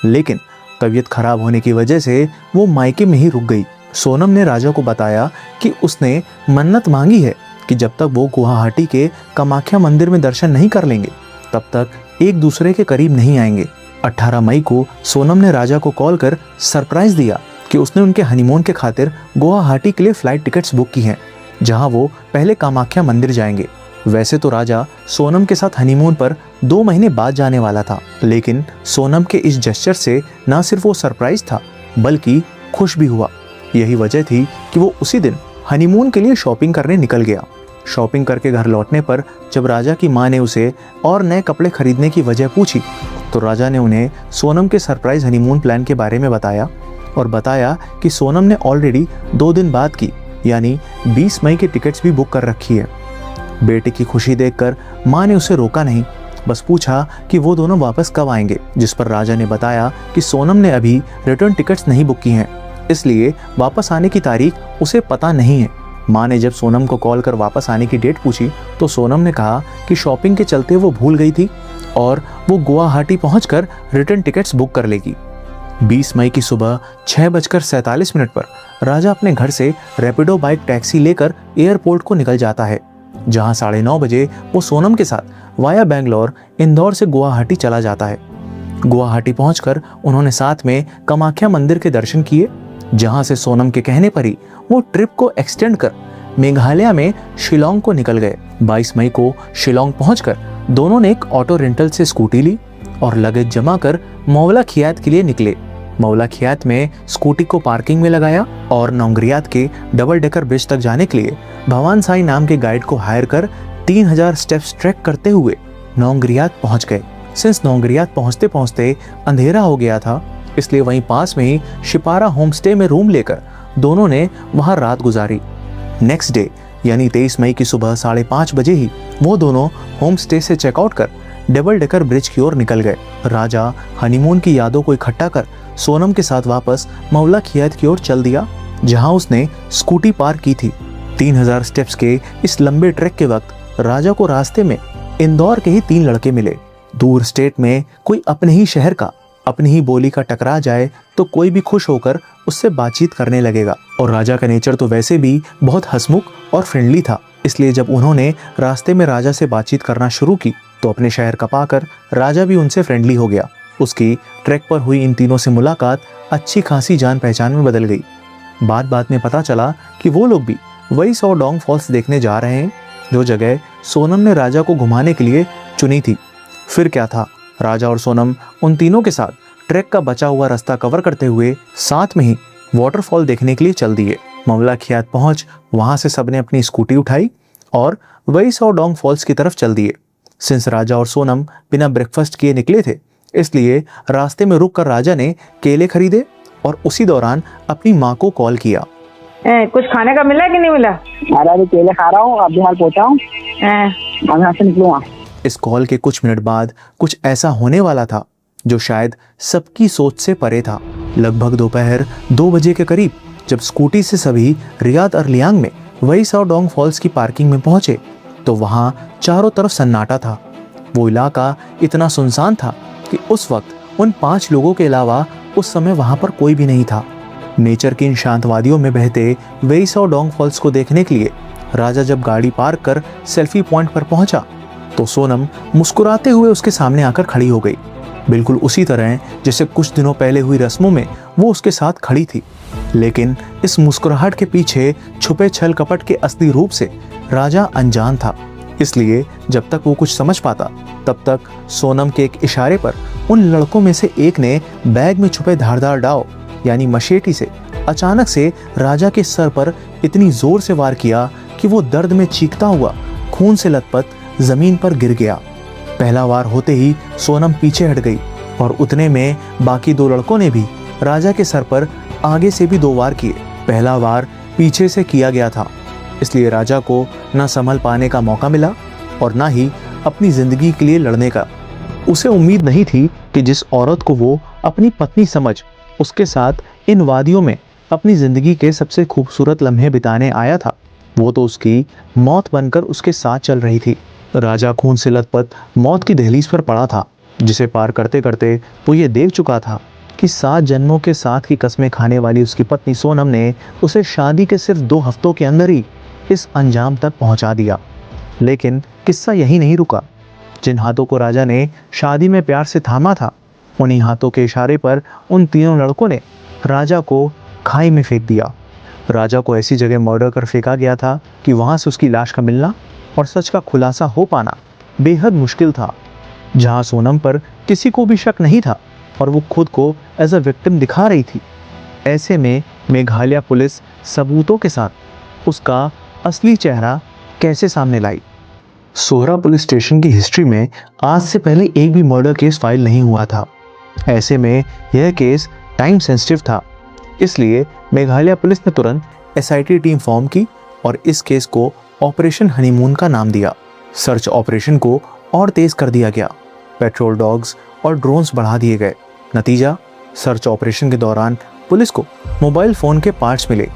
लेकिन तबीयत खराब होने की वजह से वो मायके में ही रुक गई। सोनम ने राजा को बताया कि उसने मन्नत मांगी है कि जब तक वो गुवाहाटी के कामाख्या मंदिर में दर्शन नहीं कर लेंगे तब तक एक दूसरे के करीब नहीं आएंगे। 18 मई को सोनम ने राजा को कॉल कर सरप्राइज दिया कि उसने उनके हनीमून के खातिर गुवाहाटी के लिए फ्लाइट टिकट्स बुक की हैं, जहां वो पहले कामाख्या मंदिर जाएंगे। वैसे तो राजा सोनम के साथ हनीमून पर 2 महीने बाद जाने वाला था, लेकिन सोनम के इस जेस्चर से न सिर्फ वो सरप्राइज था बल्कि खुश भी हुआ। यही वजह थी कि वो उसी दिन हनीमून के लिए शॉपिंग करने निकल गया। शॉपिंग करके घर लौटने पर जब राजा की मां ने उसे और नए कपड़े खरीदने की वजह पूछी तो राजा ने उन्हें सोनम के सरप्राइज हनीमून प्लान के बारे में बताया और बताया कि सोनम ने ऑलरेडी 2 दिन बाद की यानी 20 मई की टिकट्स भी बुक कर रखी है। बेटे की खुशी देखकर मां ने उसे रोका नहीं, बस पूछा कि वो दोनों वापस कब आएंगे, जिस पर राजा ने बताया कि सोनम ने अभी रिटर्न टिकट्स नहीं बुक की हैं, इसलिए वापस आने की तारीख उसे पता नहीं है। मां ने जब सोनम को कॉल कर वापस आने की डेट पूछी तो सोनम ने कहा कि शॉपिंग के चलते वो भूल गई थी और वो गुवाहाटी पहुंचकर रिटर्न टिकट्स बुक कर लेगी। 20 मई की सुबह 6:47 पर राजा अपने घर से रैपिडो बाइक टैक्सी लेकर एयरपोर्ट को निकल जाता है, जहां 9:30 बजे वो सोनम के साथ वाया बेंगलोर इंदौर से गुवाहाटी चला जाता है। गुवाहाटी पहुंचकर उन्होंने साथ में कामाख्या मंदिर के दर्शन किए, जहां से सोनम के कहने पर ही वो ट्रिप को एक्सटेंड कर मेघालय में शिलोंग को निकल गए। 22 मई को शिलोंग पहुंचकर दोनों ने एक ऑटो रेंटल से स्कूटी ली और लगेज जमा कर मौलाखियात के लिए निकले। मौलाखियात में स्कूटी को पार्किंग में लगाया और नौंगरियात के डबल डेकर ब्रिज तक जाने के लिए भवान साई नाम के गाइड को हायर कर 3000 स्टेप्स ट्रैक करते हुए नौंगरियात पहुंच गए। सिंस नौंगरियात पहुंचते पहुंचते अंधेरा हो गया था, इसलिए वहीं पास में ही शिपारा होम स्टे में रूम लेकर दोनों ने वहां रात गुजारी। नेक्स्ट डे यानी 23 मई की सुबह 5:30 बजे ही वो दोनों होम स्टे से चेकआउट कर डबल डेकर ब्रिज की ओर निकल गए। राजा हनीमून की यादों को इकट्ठा कर सोनम के साथ वापस मौलाखियात की ओर चल दिया, जहां उसने स्कूटी पार्क की थी। 3000 स्टेप्स के इस लंबे ट्रैक के वक्त राजा को रास्ते में इंदौर के ही 3 लड़के मिले। दूर स्टेट में कोई अपने ही शहर का अपनी ही बोली का टकरा जाए तो कोई भी खुश होकर उससे बातचीत करने लगेगा, और राजा का नेचर तो वैसे भी बहुत हंसमुख और फ्रेंडली था, इसलिए जब उन्होंने रास्ते में राजा से बातचीत करना शुरू की तो अपने शहर का पाकर राजा भी उनसे फ्रेंडली हो गया। उसकी ट्रैक पर हुई इन तीनों से मुलाकात अच्छी खासी जान पहचान में बदल गई। बात में पता चला कि वो लोग भी वही सौ डोंग फॉल्स देखने जा रहे हैं जो जगह सोनम ने राजा को घुमाने के लिए चुनी थी। फिर क्या था, राजा और सोनम उन तीनों के साथ ट्रैक का बचा हुआ रास्ता कवर करते हुए साथ में ही वाटरफॉल देखने के लिए चल दिए। मौलाखियात पहुंच वहां से सबने अपनी स्कूटी उठाई और वही सौ डोंग फॉल्स की तरफ चल दिए। सिंस राजा और सोनम बिना ब्रेकफास्ट किए निकले थे, इसलिए रास्ते में रुककर राजा ने केले खरीदे और उसी दौरान अपनी माँ को कॉल किया। कुछ खाने का मिला कि नहीं मिला? अरे केले खा रहा हूँ, अभी हाल पहुंचा हूँ, यहाँ से निकलूंगा। इस कॉल के कुछ मिनट बाद कुछ ऐसा होने वाला था जो शायद सबकी सोच से परे था। लगभग दोपहर 2 बजे के करीब जब स्कूटी से सभी रियाद अरलियांग में वही सौ डोंग फॉल्स की पार्किंग में पहुंचे तो वहां चारों तरफ सन्नाटा था। वो इलाका इतना सुनसान था कि उस वक्त उन 5 लोगों के अलावा उस समय वहां पर कोई भी नहीं था। नेचर की इन शांत वादियों में बहते वही सौ डोंग फॉल्स को देखने के लिए राजा जब गाड़ी पार्क कर सेल्फी पॉइंट पर पहुंचा तो सोनम मुस्कुराते हुए उसके सामने आकर खड़ी हो गई, बिल्कुल उसी तरह जैसे कुछ दिनों पहले हुई रस्मों में वो उसके साथ खड़ी थी। लेकिन इस मुस्कुराहट के पीछे छुपे छल कपट के असली रूप से राजा अनजान था। इसलिए जब तक वो कुछ समझ पाता तब तक सोनम के एक इशारे पर उन लड़कों में से एक ने बैग में छुपे धारदार डाव यानी मशेटी से अचानक से राजा के सर पर इतनी जोर से वार किया कि वो दर्द में चीखता हुआ खून से लथपथ जमीन पर गिर गया। पहला वार होते ही सोनम पीछे हट गई और उतने में बाकी दो लड़कों ने भी राजा के सर पर आगे से भी 2 वार किए। पहला वार पीछे से किया गया था, इसलिए राजा को न संभल पाने का मौका मिला और न ही अपनी जिंदगी के लिए लड़ने का। उसे उम्मीद नहीं थी कि जिस औरत को वो अपनी पत्नी समझ उसके साथ इन वादियों में अपनी जिंदगी के सबसे खूबसूरत लम्हे बिताने आया था, वो तो उसकी मौत बनकर उसके साथ चल रही थी। राजा खून से लथपथ मौत की दहलीज पर पड़ा था, जिसे पार करते करते वो ये देख चुका था कि 7 जन्मों के साथ की कस्में खाने वाली उसकी पत्नी सोनम ने उसे शादी के सिर्फ 2 हफ्तों के अंदर ही इस अंजाम तक पहुंचा दिया। लेकिन किस्सा यही नहीं रुका। जिन हाथों को राजा ने शादी में प्यार से थामा था, उन्हीं हाथों के इशारे पर उन तीनों लड़कों ने राजा को खाई में फेंक दिया। राजा को ऐसी जगह मर्डर कर फेंका गया था कि वहां से उसकी लाश का मिलना और सच का खुलासा हो पाना बेहद मुश्किल था। जहां सोनम पर किसी को भी शक नहीं था और वो खुद को एज अ विक्टिम दिखा रही थी, ऐसे में मेघालय पुलिस सबूतों के साथ उसका असली चेहरा कैसे सामने लाई। सोहरा पुलिस स्टेशन की हिस्ट्री में आज से पहले एक भी मर्डर केस फाइल नहीं हुआ था। ऐसे में यह केस टाइम सेंसिटिव था, इसलिए मेघालय पुलिस ने तुरंत SIT टीम फॉर्म की और इस केस को ऑपरेशन हनीमून का नाम दिया। सर्च ऑपरेशन को और तेज कर दिया गया, पेट्रोल डॉग्स और ड्रोन्स बढ़ा दिए गए। नतीजा, सर्च ऑपरेशन के दौरान पुलिस को मोबाइल फ़ोन के पार्ट्स मिले,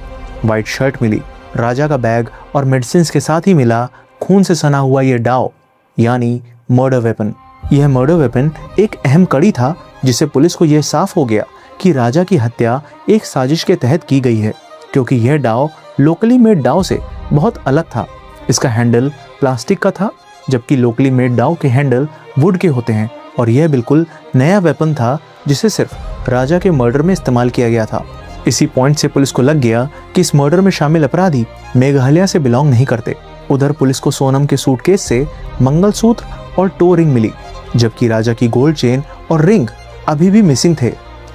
वाइट शर्ट मिली, राजा का बैग और मेडिसिन के साथ ही मिला खून से सना हुआ ये डाव यानी मर्डर वेपन। यह मर्डर वेपन एक अहम कड़ी था, जिससे पुलिस को यह साफ हो गया कि राजा की हत्या एक साजिश के तहत की गई है, क्योंकि यह डाव लोकली मेड डाव से बहुत अलग था। इसका हैंडल प्लास्टिक का था, जबकि लोकली मेड डाव के हैंडल वुड के होते हैं और यह बिल्कुल नया वेपन था जिसे सिर्फ राजा के मर्डर में इस्तेमाल किया गया था। इसी पॉइंट से पुलिस को लग गया कि इस मर्डर में शामिल अपराधी मेघालय से बिलोंग नहीं करते। उधर पुलिस को सोनम के सूटकेस से मंगलसूत्र और टो रिंग मिली, जबकि राजा की गोल्ड चेन और रिंग अभी भी मिसिंग थे।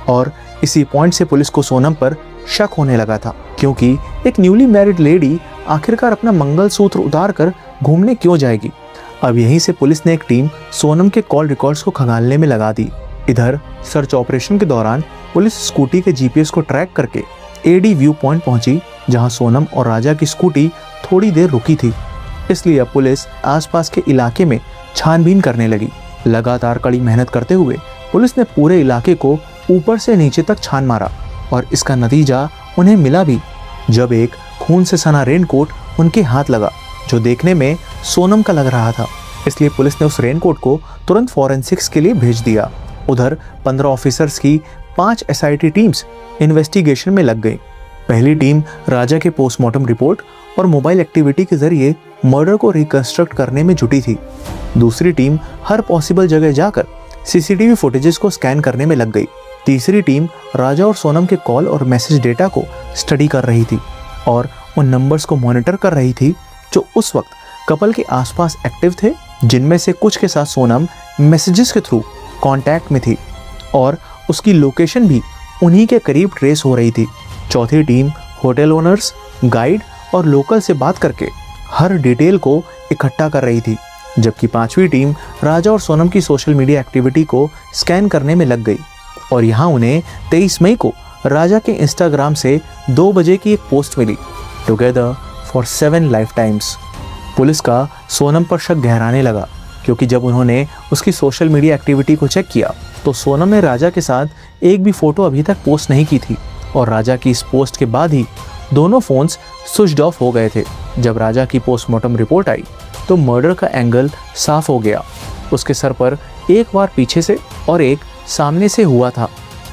और इसी पॉइंट से पुलिस को सोनम पर शक होने लगा था, क्योंकि एक न्यूली मैरिड लेडी आखिरकार अपना मंगलसूत्र उतार कर घूमने क्यों जाएगी। अब यहीं से पुलिस ने एक टीम सोनम के कॉल रिकॉर्ड्स को खंगालने में लगा दी। इधर सर्च ऑपरेशन के दौरान पुलिस स्कूटी के GPS को ट्रैक करके AD व्यू पॉइंट पहुंची, जहां सोनम और राजा की स्कूटी थोड़ी देर रुकी थी। इसलिए अब पुलिस आसपास के इलाके में छानबीन करने लगी। लगातार कड़ी मेहनत करते हुए पुलिस ने पूरे इलाके को ऊपर से नीचे तक छान मारा और इसका नतीजा उन्हें मिला भी, जब एक खून से सना रेनकोट उनके हाथ लगा, जो देखने में सोनम का लग रहा था। इसलिए पुलिस ने उस रेनकोट को तुरंत फॉरेंसिक्स के लिए भेज दिया। उधर 15 ऑफिसर्स की 5 SIT टीम्स इन्वेस्टिगेशन में लग गई। पहली टीम राजा के पोस्टमार्टम रिपोर्ट और मोबाइल एक्टिविटी के जरिए मर्डर को रिकंस्ट्रक्ट करने में जुटी थी। दूसरी टीम हर पॉसिबल जगह जाकर CCTV फुटेजेस को स्कैन करने में लग गई। तीसरी टीम राजा और सोनम के कॉल और मैसेज डेटा को स्टडी कर रही थी और उन नंबर्स को मॉनिटर कर रही थी जो उस वक्त कपल के आसपास एक्टिव थे, जिनमें से कुछ के साथ सोनम मैसेजेस के थ्रू कांटेक्ट में थी और उसकी लोकेशन भी उन्हीं के करीब ट्रेस हो रही थी। चौथी टीम होटल ओनर्स, गाइड और लोकल से बात करके हर डिटेल को इकट्ठा कर रही थी, जबकि 5वीं टीम राजा और सोनम की सोशल मीडिया एक्टिविटी को स्कैन करने में लग गई। और यहाँ उन्हें 23 मई को राजा के इंस्टाग्राम से 2 बजे की एक पोस्ट मिली, together for 7 life times. Police का सोनम पर शक गहराने लगा, क्योंकि जब उन्होंने उसकी सोशल मीडिया एक्टिविटी को चेक किया तो सोनम ने राजा के साथ एक भी फोटो अभी तक पोस्ट नहीं की थी और राजा की इस पोस्ट के बाद ही दोनों फोन्स स्विच्ड ऑफ हो गए थे। जब राजा की पोस्टमार्टम रिपोर्ट आई तो मर्डर का एंगल साफ हो गया। उसके सर पर एक बार पीछे से और एक सामने से हुआ था,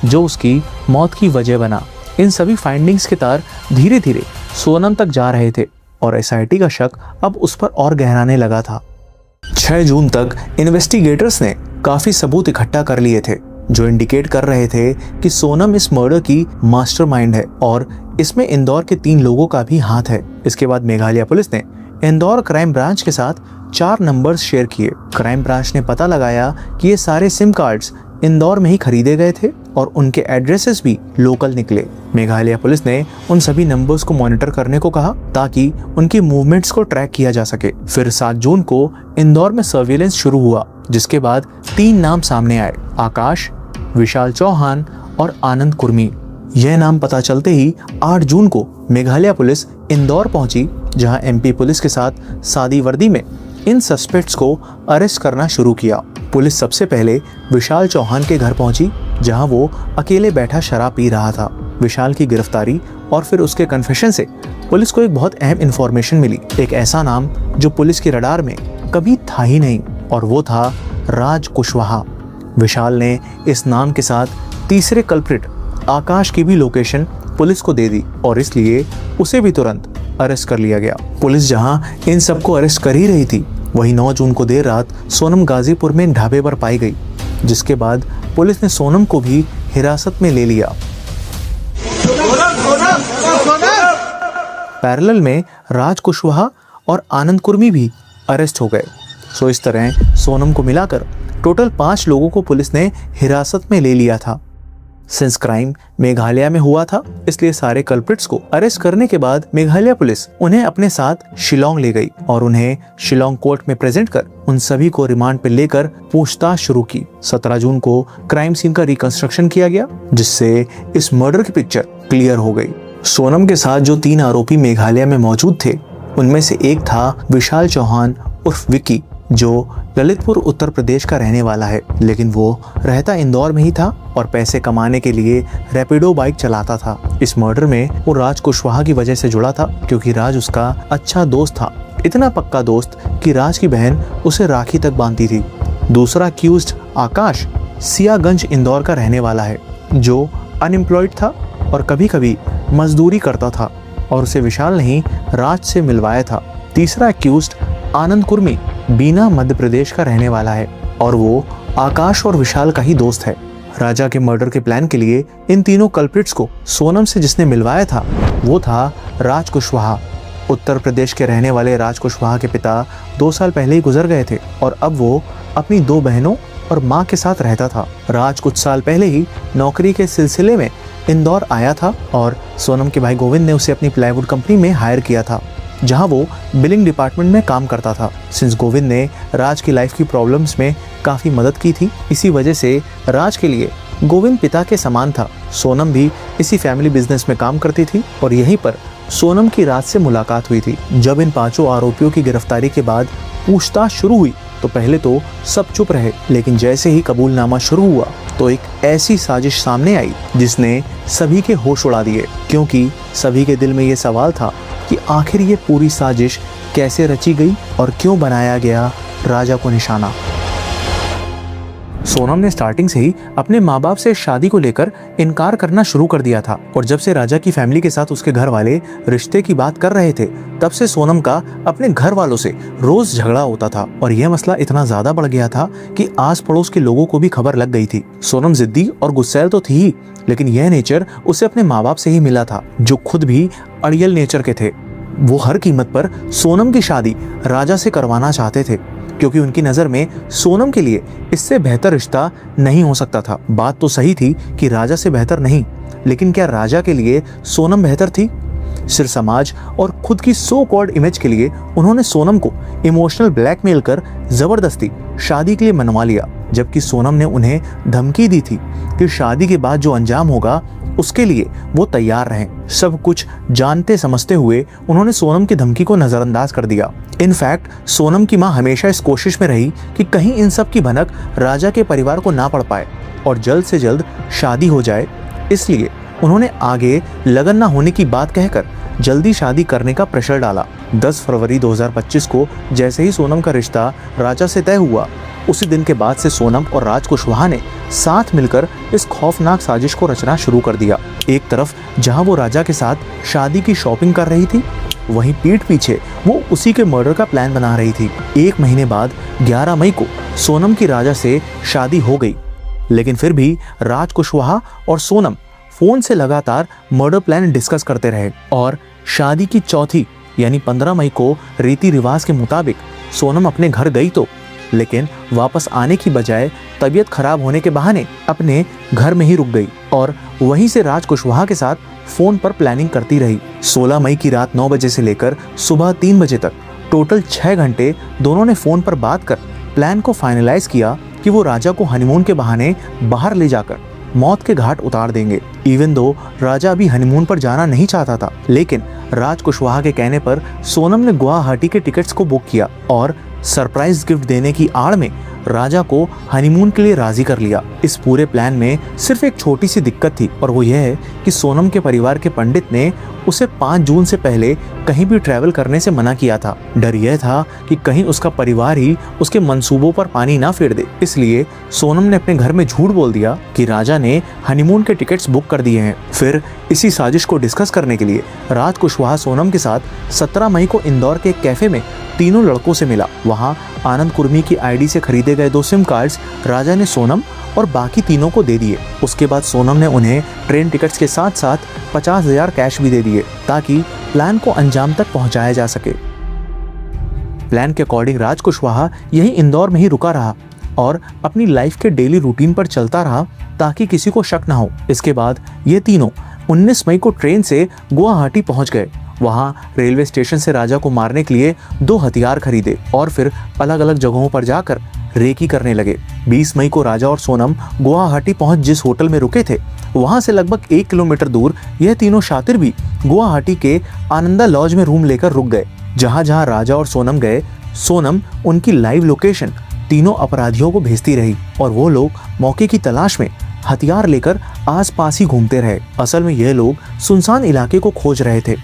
जो उसकी मौत की वजह बना। इन सभी फाइंडिंग्स के तार धीरे धीरे सोनम तक जा रहे थे और SIT का शक अब उस पर और गहराने लगा था। 6 जून तक इन्वेस्टिगेटर्स ने काफी सबूत इकट्ठा कर लिए थे जो इंडिकेट कर रहे थे कि सोनम इस मर्डर की मास्टरमाइंड है और इसमें इंदौर के 3 लोगों का भी हाथ है। इसके बाद मेघालय पुलिस ने इंदौर क्राइम ब्रांच के साथ 4 नंबर्स शेयर किए। क्राइम ब्रांच ने पता लगाया कि ये सारे सिम कार्ड्स इंदौर में ही खरीदे गए थे और उनके एड्रेसेस भी लोकल निकले। मेघालय पुलिस ने उन सभी नंबर्स को मॉनिटर करने को कहा ताकि उनकी मूवमेंट्स को ट्रैक किया जा सके। फिर 7 जून को इंदौर में सर्विलेंस शुरू हुआ, जिसके बाद 3 नाम सामने आए, आकाश, विशाल चौहान और आनंद कुर्मी। यह नाम पता चलते ही 8 जून को मेघालय पुलिस इंदौर पहुंची, जहां एमपी पुलिस के साथ सादी वर्दी में इन सस्पेक्ट्स को अरेस्ट करना शुरू किया। पुलिस सबसे पहले विशाल चौहान के घर पहुंची, जहां वो अकेले बैठा शराब पी रहा था। विशाल की गिरफ्तारी और फिर उसके कन्फेशन से पुलिस को एक बहुत अहम इंफॉर्मेशन मिली, एक ऐसा नाम जो पुलिस की रडार में कभी था ही नहीं, और वो था राज कुशवाहा। विशाल ने इस नाम के साथ तीसरे कल्प्रिट आकाश की भी लोकेशन पुलिस को दे दी और इसलिए उसे भी तुरंत अरेस्ट कर लिया गया। पुलिस जहां इन सबको अरेस्ट कर ही रही थी, वहीं 9 जून को देर रात सोनम गाजीपुर में एक ढाबे पर पाई गई, जिसके बाद पुलिस ने सोनम को भी हिरासत में ले लिया। पैरेलल में राज कुशवाहा और आनंद कुर्मी भी अरेस्ट हो गए। सो इस तरह सोनम को मिलाकर टोटल 5 लोगों को पुलिस ने हिरासत में ले लिया था। सिंस क्राइम मेघालय में हुआ था, इसलिए सारे कल्प्रिट्स को अरेस्ट करने के बाद मेघालय पुलिस उन्हें अपने साथ शिलोंग ले गई और उन्हें शिलोंग कोर्ट में प्रेजेंट कर उन सभी को रिमांड पर लेकर पूछताछ शुरू की। 17 जून को क्राइम सीन का रिकंस्ट्रक्शन किया गया, जिससे इस मर्डर की पिक्चर क्लियर हो गई। सोनम के साथ जो 3 आरोपी मेघालय में मौजूद थे, उनमें से एक था विशाल चौहान उर्फ विक्की, जो ललितपुर उत्तर प्रदेश का रहने वाला है, लेकिन वो रहता इंदौर में ही था और पैसे कमाने के लिए रैपिडो बाइक चलाता था। इस मर्डर में वो राज कुशवाहा की वजह से जुड़ा था, क्योंकि राज उसका अच्छा दोस्त था, इतना पक्का दोस्त कि राज की बहन उसे राखी तक बांधती थी। दूसरा अक्यूज्ड आकाश सियागंज इंदौर का रहने वाला है, जो अनएम्प्लॉयड था और कभी कभी मजदूरी करता था और उसे विशाल ने राज से मिलवाया था। तीसरा अक्यूज्ड आनंद कुर्मी बीना मध्य प्रदेश का रहने वाला है और वो आकाश और विशाल का ही दोस्त है। राजा के मर्डर के प्लान के लिए इन तीनों कल्प्रिट्स को सोनम से जिसने मिलवाया था, वो था राज कुशवाहा। उत्तर प्रदेश के रहने वाले राज कुशवाहा के पिता 2 साल पहले ही गुजर गए थे और अब वो अपनी 2 बहनों और माँ के साथ रहता था। राज कुछ साल पहले ही नौकरी के सिलसिले में इंदौर आया था और सोनम के भाई गोविंद ने उसे अपनी प्लाईवुड कंपनी में हायर किया था, जहां वो बिलिंग डिपार्टमेंट में काम करता था। सिंस गोविंद ने राज की लाइफ की प्रॉब्लम्स में काफ़ी मदद की थी, इसी वजह से राज के लिए गोविंद पिता के समान था। सोनम भी इसी फैमिली बिजनेस में काम करती थी और यहीं पर सोनम की राज से मुलाकात हुई थी। जब इन 5 आरोपियों की गिरफ्तारी के बाद पूछताछ शुरू हुई तो पहले तो सब चुप रहे, लेकिन जैसे ही कबूलनामा शुरू हुआ तो एक ऐसी साजिश सामने आई जिसने सभी के होश उड़ा दिए, क्योंकि सभी के दिल में ये सवाल था कि आखिर ये पूरी साजिश कैसे रची गई और क्यों बनाया गया राजा को निशाना। सोनम ने स्टार्टिंग से ही अपने माँ बाप से शादी को लेकर इनकार करना शुरू कर दिया था और जब से राजा की फैमिली के साथ उसके घर वाले रिश्ते की बात कर रहे थे, तब से सोनम का अपने घर वालों से रोज झगड़ा होता था और यह मसला इतना ज्यादा बढ़ गया था कि आस पड़ोस के लोगों को भी खबर लग गई थी। सोनम जिद्दी और गुस्सैल तो थी ही, लेकिन यह नेचर उसे अपने माँ बाप से ही मिला था, जो खुद भी अड़ियल नेचर के थे। वो हर कीमत पर सोनम की शादी राजा से करवाना चाहते थे, क्योंकि उनकी नज़र में सोनम के लिए इससे बेहतर रिश्ता नहीं हो सकता था। बात तो सही थी कि राजा से बेहतर नहीं, लेकिन क्या राजा के लिए सोनम बेहतर थी? सिर्फ समाज और खुद की सो कॉल्ड इमेज के लिए उन्होंने सोनम को इमोशनल ब्लैकमेल कर जबरदस्ती शादी के लिए मनवा लिया, जबकि सोनम ने उन्हें धमकी दी थी कि शादी के बाद जो अंजाम होगा उसके लिए वो तैयार रहें। सब कुछ जानते समझते हुए उन्होंने सोनम की धमकी को नजरअंदाज कर दिया। इनफैक्ट सोनम की मां हमेशा इस कोशिश में रही कि कहीं इन सब की भनक राजा के परिवार को ना पड़ पाए और जल्द से जल्द शादी हो जाए, इसलिए उन्होंने आगे लगन ना होने की बात कहकर जल्दी शादी करने का प्रेशर डाला। 10 फरवरी 2025 को जैसे ही सोनम का रिश्ता राजा से तय हुआ, उसी दिन के बाद से सोनम और राज कुशवाहा ने साथ मिलकर इस खौफनाक साजिश को रचना शुरू कर दिया। एक तरफ जहां वो राजा के साथ शादी की शॉपिंग कर रही थी, वहीं पीठ पीछे वो उसी के मर्डर का प्लान बना रही थी। 1 महीने बाद 11 मई को सोनम की राजा से शादी हो गई, लेकिन फिर भी राज कुशवाहा और सोनम फोन से लगातार मर्डर प्लान डिस्कस करते रहे और शादी की चौथी यानी 15 मई को रीति रिवाज के मुताबिक सोनम अपने घर गई तो, लेकिन वापस आने की बजाय तबीयत खराब होने के बहाने अपने घर में ही रुक गई और वहीं से राज कुशवाहा के साथ फोन पर प्लानिंग करती रही। 16 मई की रात 9 बजे से लेकर सुबह 3 बजे तक टोटल 6 घंटे दोनों ने फोन पर बात कर प्लान को फाइनलाइज किया कि वो राजा को हनीमून के बहाने बाहर ले जाकर मौत के घाट उतार देंगे। इवन दो राजा अभी हनीमून पर जाना नहीं चाहता था, लेकिन राज कुशवाहा के कहने पर सोनम ने गुवाहाटी के टिकट्स को बुक किया और सरप्राइज गिफ्ट देने की आड़ में राजा को हनीमून के लिए राजी कर लिया। इस पूरे प्लान में सिर्फ एक छोटी सी दिक्कत थी और वो यह है कि सोनम के परिवार के पंडित ने उसे 5 जून से पहले कहीं भी ट्रैवल करने से मना किया था। डर यह था कि कहीं उसका परिवार ही उसके मंसूबों पर पानी ना फेर दे। इसलिए सोनम ने अपने घर में झूठ बोल दिया कि राजा ने हनीमून के टिकट्स बुक कर दिए हैं। फिर इसी साजिश को डिस्कस करने के लिए राज कुशवाहा सोनम के साथ 17 मई को इंदौर के एक कैफे में तीनों लड़कों से मिला। वहां आनंद कुर्मी की आईडी से खरीदे गए 2 सिम कार्ड्स राजा ने सोनम और बाकी तीनों को दे दिए। उसके बाद सोनम ने उन्हें ट्रेन टिकट्स के साथ साथ 50,000 कैश भी दे दिए ताकि प्लान को अंजाम तक पहुंचाया जा सके। प्लान के अकॉर्डिंग राज कुशवाहा यही इंदौर में ही रुका रहा और अपनी लाइफ के डेली रूटीन पर चलता रहा ताकि किसी को शक ना हो। इसके बाद ये तीनों 19 मई को ट्रेन से गुवाहाटी पहुंच गए। वहां रेलवे स्टेशन से राजा को मारने के लिए 2 हथियार खरीदे और फिर अलग अलग जगहों पर जाकर रेकी करने लगे। 20 मई को राजा और सोनम गुवाहाटी पहुंच जिस होटल में रुके थे वहां से लगभग 1 किलोमीटर दूर यह तीनों शातिर भी गुवाहाटी के आनंदा लॉज में रूम लेकर रुक गए। जहां जहां राजा और सोनम गए, सोनम उनकी लाइव लोकेशन तीनों अपराधियों को भेजती रही और वो लोग मौके की तलाश में हथियार लेकर आसपास ही घूमते रहे। असल में यह लोग सुनसान इलाके को खोज रहे थे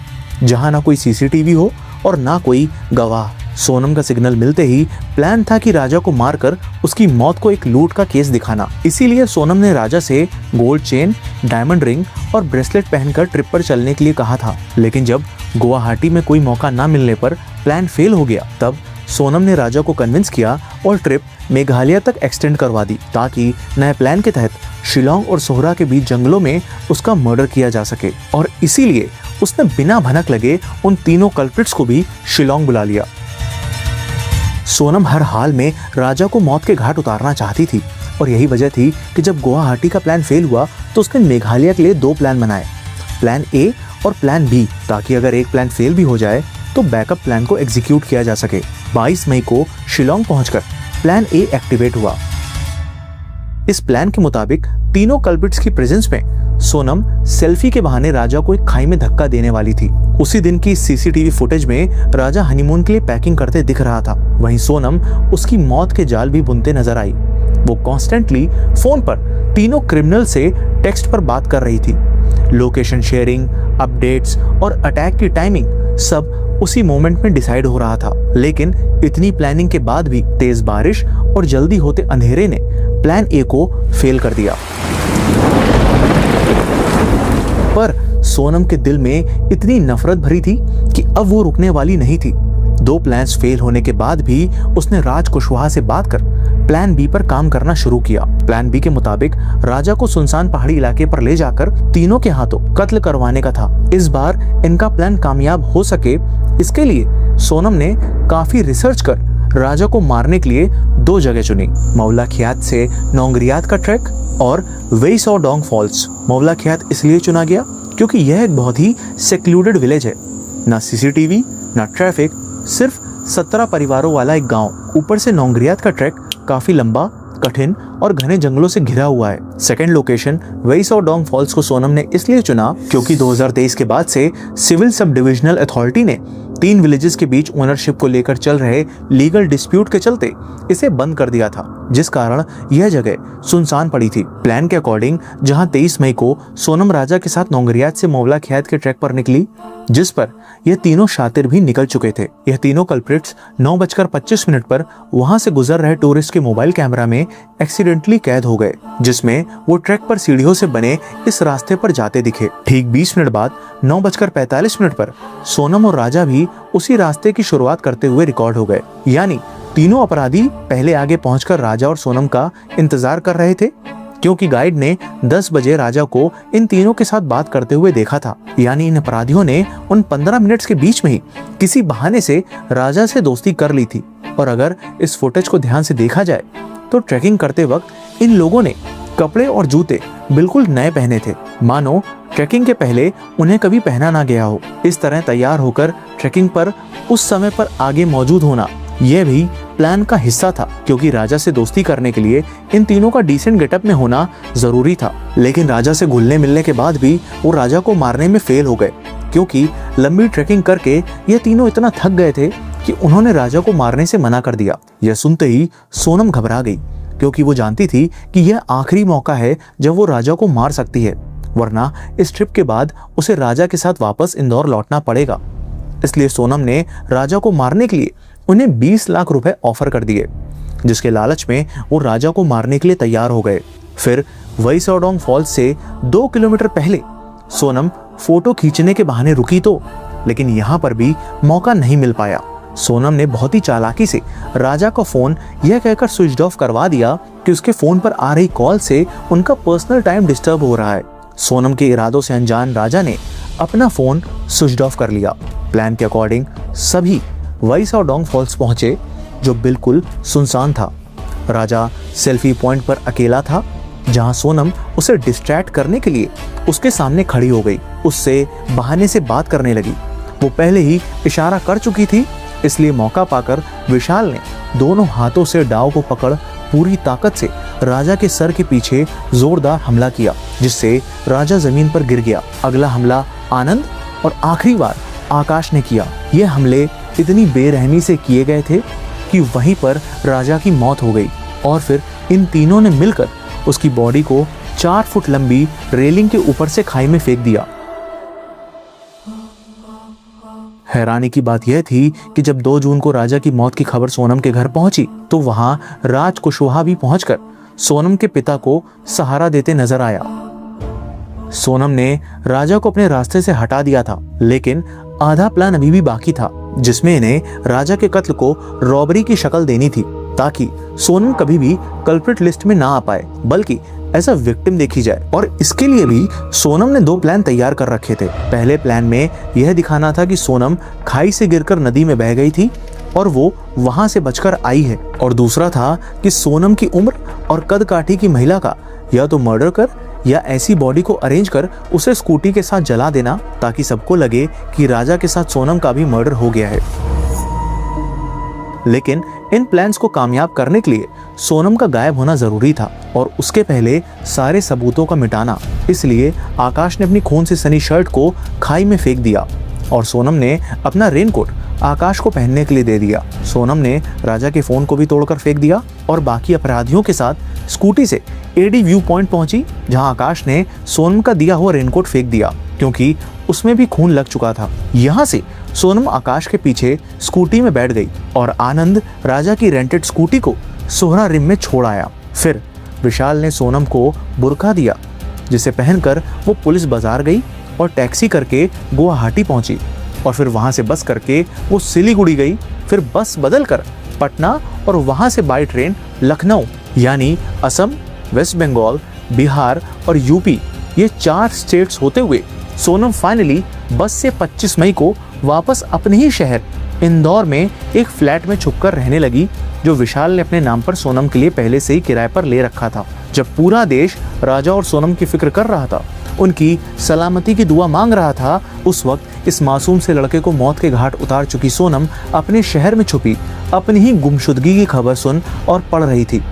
जहां ना कोई सीसीटीवी हो और ना कोई गवाह। सोनम का सिग्नल मिलते ही प्लान था कि राजा को मारकर उसकी मौत को एक लूट का केस दिखाना। इसीलिए सोनम ने राजा से गोल्ड चेन, डायमंड रिंग और ब्रेसलेट पहनकर ट्रिप पर चलने के लिए कहा था। लेकिन जब गुवाहाटी में कोई मौका ना मिलने पर प्लान फेल हो गया, तब सोनम ने राजा को कन्विंस किया और ट्रिप मेघालय तक एक्सटेंड करवा दी ताकि नए प्लान के तहत शिलोंग और सोहरा के बीच जंगलों में उसका मर्डर किया जा सके। और इसीलिए उसने बिना भनक लगे उन तीनों कल्प्रिट्स को भी शिलोंग बुला लिया। सोनम हर हाल में राजा को मौत के घाट उतारना चाहती थी और यही वजह थी कि जब गुवाहाटी का प्लान फेल हुआ तो उसने मेघालय के लिए 2 प्लान बनाए, प्लान ए और प्लान बी, ताकि अगर एक प्लान फेल भी हो जाए तो बैकअप प्लान को एग्जीक्यूट किया जा सके। 22 मई को शिलोंग पहुंचकर प्लान ए एक्टिवेट हुआ। इस प्लान के मुताबिक तीनों कल्प्रिट्स की प्रेजेंस में सोनम सेल्फी के बहाने राजा को एक खाई में धक्का देने वाली थी। उसी दिन की सीसीटीवी फुटेज में राजा हनीमून के लिए पैकिंग करते दिख रहा था। वहीं सोनम उसकी मौत के जाल भी बुनते नजर आई। वो कॉन्स्टेंटली फोन पर तीनों क्रिमिनल से टेक्स्ट पर बात कर रही थी। लोकेशन शेयरिंग, अपडेट्स और अटैक की टाइमिंग सब उसी मोमेंट में डिसाइड हो रहा था। लेकिन इतनी प्लानिंग के बाद भी तेज बारिश और जल्दी होते अंधेरे ने प्लान ए को फेल कर दिया। पर सोनम के दिल में इतनी नफरत भरी थी कि अब वो रुकने वाली नहीं थी। 2 प्लान्स फेल होने के बाद भी उसने राज कुशवाहा से बात कर प्लान बी पर काम करना शुरू किया। प्लान बी के मुताबिक राजा को सुनसान पहाड़ी इलाके पर ले जाकर तीनों के हाथों कत्ल करवाने का था। इस बार इनका प्लान कामयाब हो सके, इसके लिए सोनम ने काफी रिसर्च कर राजा को मारने के लिए 2 जगह चुनी, मौलाखियात से नोंगरियात का ट्रैक और वेइसोडोंग फॉल्स। मौलाखियात इसलिए चुना गया क्योंकि यह एक बहुत ही सेक्लूडेड विलेज है, ना सीसीटीवी ना ट्रैफिक, सिर्फ 17 परिवारों वाला एक गांव। ऊपर से नोंगरियात का ट्रैक काफी लंबा, कठिन और घने जंगलों से घिरा हुआ है। सेकंड लोकेशन वेइसोडोंग फॉल्स को सोनम ने इसलिए चुना क्योंकि 2023 के बाद से सिविल सब डिविजनल अथॉरिटी ने 3 विलेजेस के बीच ओनरशिप को लेकर चल रहे लीगल डिस्प्यूट के चलते इसे बंद कर दिया था। जिस कारण यह जगह सुनसान पड़ी थी। प्लान के अकॉर्डिंग जहां 23 मई को सोनम राजा के साथ नौगरियात से मौला खियात के ट्रैक पर निकली, जिस पर यह तीनों शातिर भी निकल चुके थे। यह तीनों कल्प्रिट्स 9:25 पर वहां से गुजर रहे टूरिस्ट के मोबाइल कैमरा में एक्सीडेंटली कैद हो गए, जिसमें वो ट्रैक पर सीढ़ियों से बने इस रास्ते पर जाते दिखे। ठीक 20 मिनट बाद 9:45 पर सोनम और राजा भी उसी रास्ते की शुरुआत करते हुए रिकॉर्ड हो गए। यानी तीनों अपराधी पहले आगे पहुंचकर राजा और सोनम का इंतजार कर रहे थे, क्योंकि गाइड ने 10 बजे राजा को इन तीनों के साथ बात करते हुए देखा था। यानी इन अपराधियों ने उन 15 मिनट्स के बीच में ही किसी बहाने से राजा से दोस्ती कर ली थी। और अगर इस फुटेज को ध्यान से देखा जाए तो ट्रैकिंग करते वक्त इन लोगों ने कपड़े और जूते बिल्कुल नए पहने थे, मानो ट्रैकिंग के पहले उन्हें कभी पहना ना गया हो। इस तरह तैयार होकर ट्रैकिंग पर उस समय पर आगे मौजूद होना यह भी प्लान का हिस्सा था, क्योंकि राजा से दोस्ती करने के लिए इन तीनों का डिसेंट गेटअप में होना जरूरी था। लेकिन राजा से घुलने मिलने के बाद भी वो राजा को मारने में फेल हो गए, क्योंकि लंबी ट्रैकिंग करके ये तीनों इतना थक गए थे कि उन्होंने राजा को मारने से मना कर दिया। यह सुनते ही सोनम घबरा गई, क्योंकि वो जानती थी कि यह आखिरी मौका है जब वो राजा को मार सकती है, वरना इस ट्रिप के बाद उसे राजा के साथ वापस इंदौर लौटना पड़ेगा। इसलिए सोनम ने राजा को मारने के लिए उन्हें 20 लाख रुपए ऑफर कर दिए, जिसके लालच में वो राजा को मारने के लिए तैयार हो गए। फिर वैसाडोंग फॉल्स से 2 किलोमीटर पहले सोनम फोटो खींचने के बहाने रुकी तो, लेकिन यहाँ पर भी मौका नहीं मिल पाया। सोनम ने बहुत ही चालाकी से राजा का फोन यह कहकर स्विच ऑफ करवा दिया कि उसके फोन पर आ रही कॉल से उनका पर्सनल टाइम डिस्टर्ब हो रहा है। सोनम के इरादों से अनजान राजा ने अपना फोन स्विच ऑफ कर लिया। प्लान के अकॉर्डिंग सभी वैसाडोंग फॉल्स पहुंचे, जो बिल्कुल सुनसान था। राजा सेल्फी पॉइंट पर अकेला था, जहां सोनम उसे डिस्ट्रैक्ट करने के लिए उसके सामने खड़ी हो गई, उससे बहाने से बात करने लगी। वो पहले ही इशारा कर चुकी थी, इसलिए मौका पाकर विशाल ने दोनों हाथों से डाव को पकड़ पूरी ताकत से राजा के सर के पीछे जोरदार हमला किया, जिससे राजा जमीन पर गिर गया। अगला हमला आनंद और आखिरी बार आकाश ने किया। ये हमले इतनी बेरहमी से किए गए थे कि वहीं पर राजा की मौत हो गई, और फिर इन तीनों ने मिलकर उसकी बॉडी को 4 फुट लंबी रेलिंग के ऊपर से खाई में फेंक दिया। हैरानी की बात यह थी कि जब 2 जून को राजा की मौत की खबर सोनम के घर पहुंची, तो वहां राज कुशवाहा भी पहुंचकर सोनम के पिता को सहारा देते नजर आया। सोनम ने राजा को अपने रास्ते से हटा दिया था, लेकिन आधा प्लान अभी भी बाकी था, जिसमें इन्हें राजा के कत्ल को रॉबरी की शक्ल देनी थी, ताकि सोनम कभी भी कल्प्रिट लिस्ट में ना आ पाए, बल्कि एज अ विक्टिम देखी जाए। और इसके लिए भी सोनम ने 2 प्लान तैयार कर रखे थे। पहले प्लान में यह दिखाना था कि सोनम खाई से गिरकर नदी में बह गई थी और वो वहां से बचकर आई है, और दूसरा था कि सोनम की उम्र और कद काठी की महिला का या तो मर्डर कर या ऐसी बॉडी को अरेंज कर उसे स्कूटी के साथ जला देना, ताकि सबको लगे कि राजा के साथ सोनम का भी मर्डर हो गया है। लेकिन इन प्लान्स को कामयाब करने के लिए सोनम का गायब होना जरूरी था, और उसके पहले सारे सबूतों का मिटाना। इसलिए आकाश ने अपनी खून से सनी शर्ट को खाई में फेंक दिया, और सोनम ने अपना रेनकोट आकाश को पहनने के लिए दे दिया। सोनम ने राजा के फोन को भी तोड़कर फेंक दिया, और बाकी अपराधियों के साथ स्कूटी से एडी व्यू पॉइंट पहुंची, जहां आकाश ने सोनम का दिया हुआ रेनकोट फेंक दिया, क्योंकि उसमें भी खून लग चुका था। यहाँ से सोनम आकाश के पीछे स्कूटी में बैठ गई, और आनंद राजा की रेंटेड स्कूटी को सोहरा रिम में छोड़ आया। फिर विशाल ने सोनम को बुर्का दिया, जिसे पहनकर वो पुलिस बाजार गई और टैक्सी करके गुवाहाटी पहुंची, और फिर वहां से बस करके वो सिलीगुड़ी गई, फिर बस बदल कर पटना, और वहां से बाई ट्रेन लखनऊ। यानी असम, वेस्ट बंगाल, बिहार और यूपी, ये 4 स्टेट्स होते हुए सोनम फाइनली बस से 25 मई को वापस अपने ही शहर इंदौर में एक फ्लैट में छुपकर रहने लगी, जो विशाल ने अपने नाम पर सोनम के लिए पहले से ही किराए पर ले रखा था। जब पूरा देश राजा और सोनम की फिक्र कर रहा था, उनकी सलामती की दुआ मांग रहा था, उस वक्त इस मासूम से लड़के को मौत के घाट उतार चुकी सोनम अपने शहर में छुपी अपनी ही गुमशुदगी की खबर सुन और पढ़ रही थी।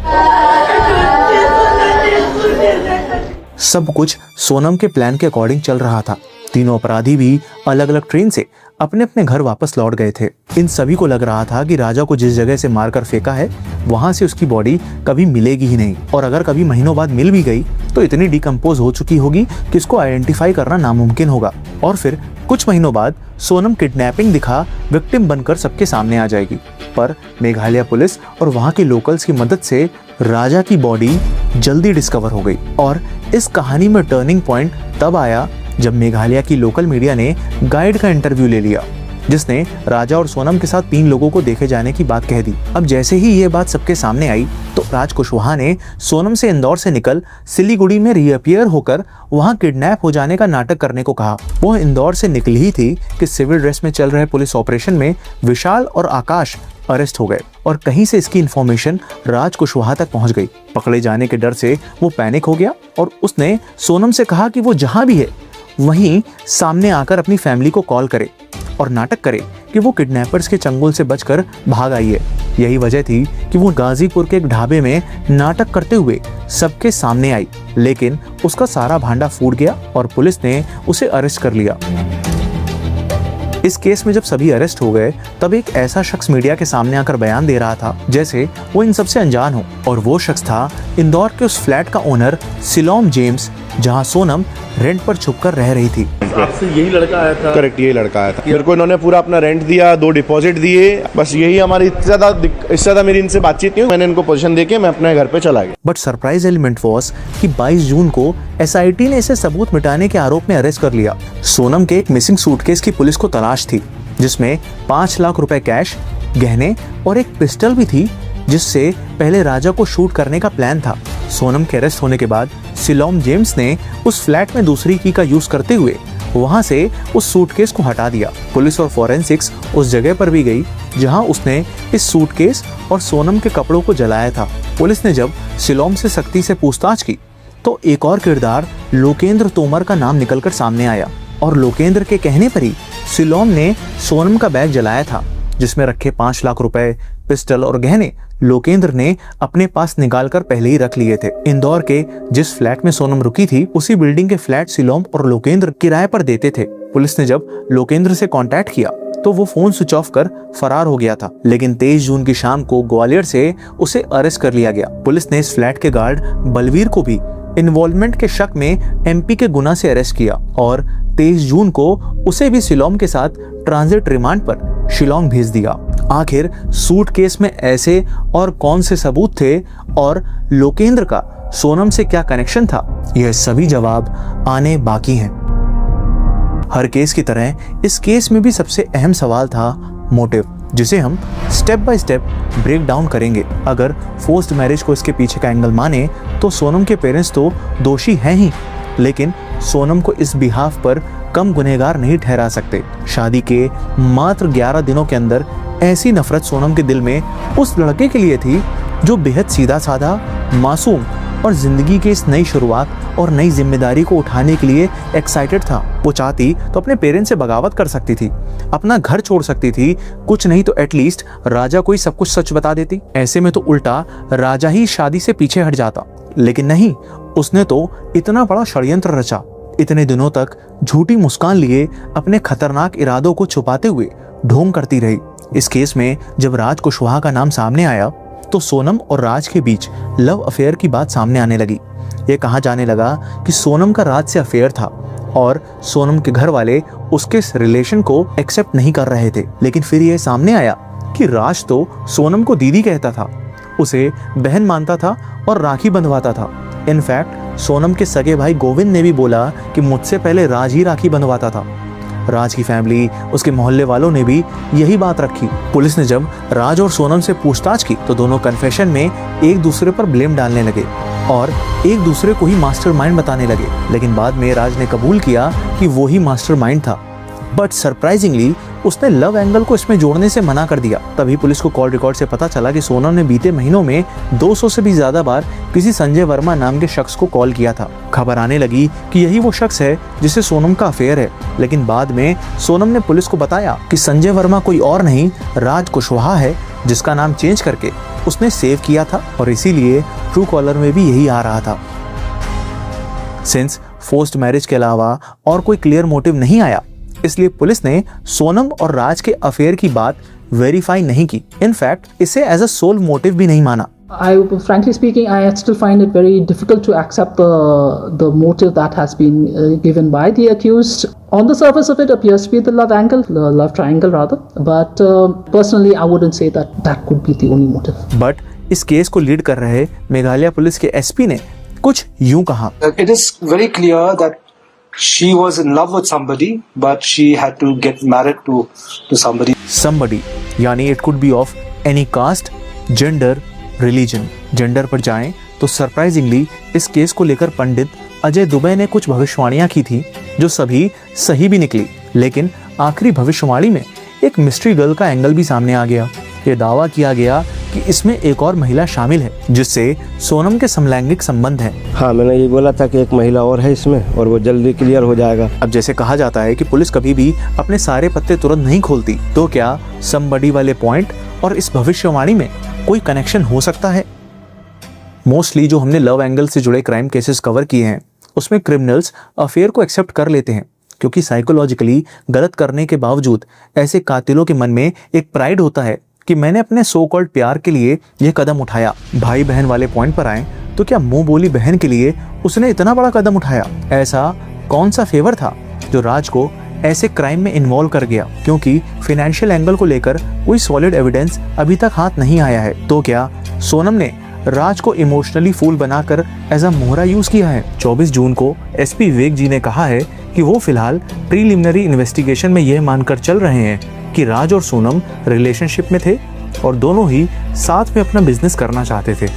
सब कुछ सोनम के प्लान के अकॉर्डिंग चल रहा था। तीनों अपराधी भी अलग अलग ट्रेन से अपने अपने घर वापस लौट गए थे। इन सभी को लग रहा था कि राजा को जिस जगह से मारकर फेंका है वहां से उसकी बॉडी कभी मिलेगी ही नहीं, और अगर कभी महीनों बाद मिल भी गई तो इतनी डिकम्पोज हो चुकी होगी कि इसको आइडेंटिफाई करना नामुमकिन होगा। और फिर कुछ महीनों बाद सोनम किडनैपिंग दिखा विक्टिम बनकर सबके सामने आ जाएगी। पर मेघालय पुलिस और वहां के लोकल्स की मदद से राजा की बॉडी जल्दी डिस्कवर हो गई। और इस कहानी में टर्निंग पॉइंट तब आया जब मेघालय की लोकल मीडिया ने गाइड का इंटरव्यू ले लिया, जिसने राजा और सोनम के साथ 3 लोगों को देखे जाने की बात कह दी। अब जैसे ही ये बात सबके सामने आई तो राज कुशवाहा ने सोनम से इंदौर से निकल सिलीगुड़ी में रीअपियर होकर वहां किडनैप हो जाने का नाटक करने को कहा। वो इंदौर से निकली ही थी कि सिविल ड्रेस में चल रहे पुलिस ऑपरेशन में विशाल और आकाश अरेस्ट हो गए, और कहीं से इसकी इन्फॉर्मेशन राज कुशवाहा तक पहुंच गई। पकड़े जाने के डर से वो पैनिक हो गया और उसने सोनम से कहा कि वो जहां भी है वहीं सामने आकर अपनी फैमिली को कॉल करे और नाटक करे कि वो किडनैपर्स के चंगुल से बचकर भाग आई है। यही वजह थी कि वो गाजीपुर के एक ढाबे में नाटक करते हुए सबके सामने आई, लेकिन उसका सारा भांडा फूट गया और पुलिस ने उसे अरेस्ट कर लिया। इस केस में जब सभी अरेस्ट हो गए तब एक ऐसा शख्स मीडिया के सामने आकर बयान दे रहा था जैसे वो इन सबसे अनजान हो, और वो शख्स था इंदौर के उस फ्लैट का ओनर सिलोम जेम्स, जहां सोनम रेंट पर छुपकर रह रही थी। आपसे यही लड़का आया था? करेक्ट, यही लड़का आया था। मेरे को इन्होंने पूरा अपना रेंट दिया, 2 डिपॉजिट दिए, बस यही हमारी इससे ज्यादा मेरी इनसे बातचीत नहीं हुई। मैंने इनको पोजीशन देके मैं अपने घर पे चला गया। बट सरप्राइज एलिमेंट वाज कि 22 जून को SIT ने इसे सबूत मिटाने के आरोप में अरेस्ट कर लिया। सोनम के एक मिसिंग सूटकेस की पुलिस को तलाश थी, जिसमें 5 लाख रुपए कैश, गहने और एक पिस्टल भी थी, जिससे पहले राजा को शूट करने का प्लान था। सोनम के अरेस्ट होने के बाद सिलोम जेम्स ने उस फ्लैट में दूसरी की का यूज करते हुए वहां से उस सूटकेस को हटा दिया। पुलिस और फॉरेंसिक्स उस जगह पर भी गई जहां उसने इस सूटकेस और सोनम के कपड़ों को जलाया था। पुलिस ने जब सिलोम से सख्ती से पूछताछ की तो एक और किरदार लोकेंद्र तोमर का नाम निकलकर सामने आया, और लोकेंद्र के कहने पर ही सिलोम ने सोनम का बैग जलाया था, जिसमें रखे 5 लाख रुपए, पिस्टल और गहने लोकेंद्र ने अपने पास निकालकर पहले ही रख लिए थे। इंदौर के जिस फ्लैट में सोनम रुकी थी उसी बिल्डिंग के फ्लैट सिलोम और लोकेंद्र किराए पर देते थे। पुलिस ने जब लोकेंद्र से कांटेक्ट किया तो वो फोन स्विच ऑफ कर फरार हो गया था, लेकिन 23 जून की शाम को ग्वालियर से उसे अरेस्ट कर लिया गया। पुलिस ने इस फ्लैट के गार्ड बलवीर को भी इन्वॉल्वमेंट के शक में MP के गुना से अरेस्ट किया, और 23 जून को उसे भी सिलोम के साथ ट्रांजिट रिमांड पर शिलोंग भेज दिया। आखिर सूटकेस में ऐसे और कौन से सबूत थे और लोकेंद्र का सोनम से क्या कनेक्शन था, यह सभी जवाब आने बाकी हैं। हर केस की तरह इस केस में भी सबसे अहम सवाल था मोटिव, जिसे हम step by step break down करेंगे। अगर फोर्स्ड मैरिज को इसके पीछे का एंगल माने तो सोनम के पेरेंट्स तो दोषी हैं ही, लेकिन सोनम को इस बिहाफ पर कम गुनहगार नहीं ठहरा सकते। शादी के मात्र 11 दिनों के अंदर ऐसी नफरत सोनम के दिल में उस लड़के के लिए थी जो बेहद सीधा साधा, मासूम और जिंदगी की इस नई शुरुआत और नई जिम्मेदारी को उठाने के लिए एक्साइटेड था। वो चाहती तो अपने पेरेंट्स से बगावत कर सकती थी, अपना घर छोड़ सकती थी, कुछ नहीं तो एटलीस्ट राजा को ही सब कुछ सच बता देती। ऐसे में तो उल्टा राजा ही शादी से पीछे हट जाता, लेकिन नहीं, उसने तो इतना बड़ा षड्यंत्र रचा। इतने दिनों तक झूठी मुस्कान लिए अपने खतरनाक इरादों को छुपाते हुए ढोंग करती रही। इस केस में जब राज कुशवाहा का नाम सामने आया तो सोनम और राज के बीच लव अफेयर की बात सामने आने लगी। ये कहा जाने लगा कि सोनम का राज से अफेयर था और सोनम के घर वाले उसके इस रिलेशन को एक्सेप्ट नहीं कर रहे थे। लेकिन फिर ये सामने आया कि राज तो सोनम को दीदी कहता था, उसे बहन मानता था और राखी बंधवाता था। इनफैक्ट सोनम के सगे भाई गोविंद ने भी बोला कि मुझसे पहले राज ही राखी बंधवाता था। राज की फैमिली, उसके मोहल्ले वालों ने भी यही बात रखी। पुलिस ने जब राज और सोनम से पूछताछ की तो दोनों कन्फेशन में एक दूसरे पर ब्लेम डालने लगे और एक दूसरे को ही मास्टरमाइंड बताने लगे। लेकिन बाद में राज ने कबूल किया कि वो ही मास्टरमाइंड था, बट सरप्राइजिंगली उसने लव एंगल को इसमें जोड़ने से मना कर दिया। तभी पुलिस को कॉल रिकॉर्ड से पता चला कि सोनम ने बीते महीनों में 200 से भी ज्यादा बार किसी संजय वर्मा नाम के शख्स को कॉल किया था। खबर आने लगी कि यही वो शख्स है जिसे सोनम का अफेयर है, लेकिन बाद में सोनम ने पुलिस को बताया कि संजय वर्मा कोई और नहीं, राज कुशवाहा है, जिसका नाम चेंज करके उसने सेव किया था और इसीलिए ट्रू कॉलर में भी यही आ रहा था। सिंस फोर्स्ड मैरिज के अलावा और कोई क्लियर मोटिव नहीं आया, इसलिए पुलिस ने सोनम और राज के अफेयर की बात वेरीफाई नहीं की। इनफैक्ट इसे एज अ सोल मोटिव भी नहीं माना। Frankly speaking, I still find it very difficult to accept the motive that has been given by the accused. On the surface of it appears to be the love angle, the love triangle rather. But personally, I wouldn't say that could be the only motive. But इस case को lead कर रहे Meghalaya police के SP ने कुछ यूं कहा। It is very clear that she was in love with somebody, but she had to get married to somebody. Somebody, यानी it could be of any caste, gender, religion. Gender पर जाएं तो surprisingly इस case को लेकर पंडित अजय दुबे ने कुछ भविष्यवाणियां की थी जो सभी सही भी निकली, लेकिन आखिरी भविष्यवाणी में एक मिस्ट्री गर्ल का एंगल भी सामने आ गया। ये दावा किया गया कि इसमें एक और महिला शामिल है जिससे सोनम के समलैंगिक संबंध हैं। हाँ, मैंने ये बोला था कि एक महिला और है इसमें और वो जल्दी क्लियर हो जाएगा। अब जैसे कहा जाता है कि पुलिस कभी भी अपने सारे पत्ते तुरंत नहीं खोलती, तो क्या समबडी वाले पॉइंट और इस भविष्यवाणी में कोई कनेक्शन हो सकता है? मोस्टली जो हमने लव एंगल से जुड़े क्राइम केसेस कवर किए हैं उसमें क्रिमिनल्स अफेयर को एक्सेप्ट कर लेते हैं, क्योंकि साइकोलॉजिकली गलत करने के बावजूद ऐसे कातिलों के मन में एक प्राइड होता है कि मैंने अपने सो कॉल्ड प्यार के लिए यह कदम उठाया। भाई बहन वाले पॉइंट पर आए तो क्या मुंह बोली बहन के लिए उसने इतना बड़ा कदम उठाया? ऐसा कौन सा फेवर था जो राज को ऐसे क्राइम में इन्वॉल्व कर गया? क्योंकि फाइनेंशियल एंगल को लेकर कोई सॉलिड एविडेंस अभी तक हाथ नहीं आया है। तो क्या सोनम ने राज को इमोशनली फूल बनाकर एज अ मोहरा यूज किया है? 24 जून को एसपी विवेक जी ने कहा है कि वो फिलहाल प्रीलिमिनरी इन्वेस्टिगेशन में यह मानकर चल रहे हैं कि राज और सोनम रिलेशनशिप में थे और दोनों ही साथ में अपना बिजनेस करना चाहते थे।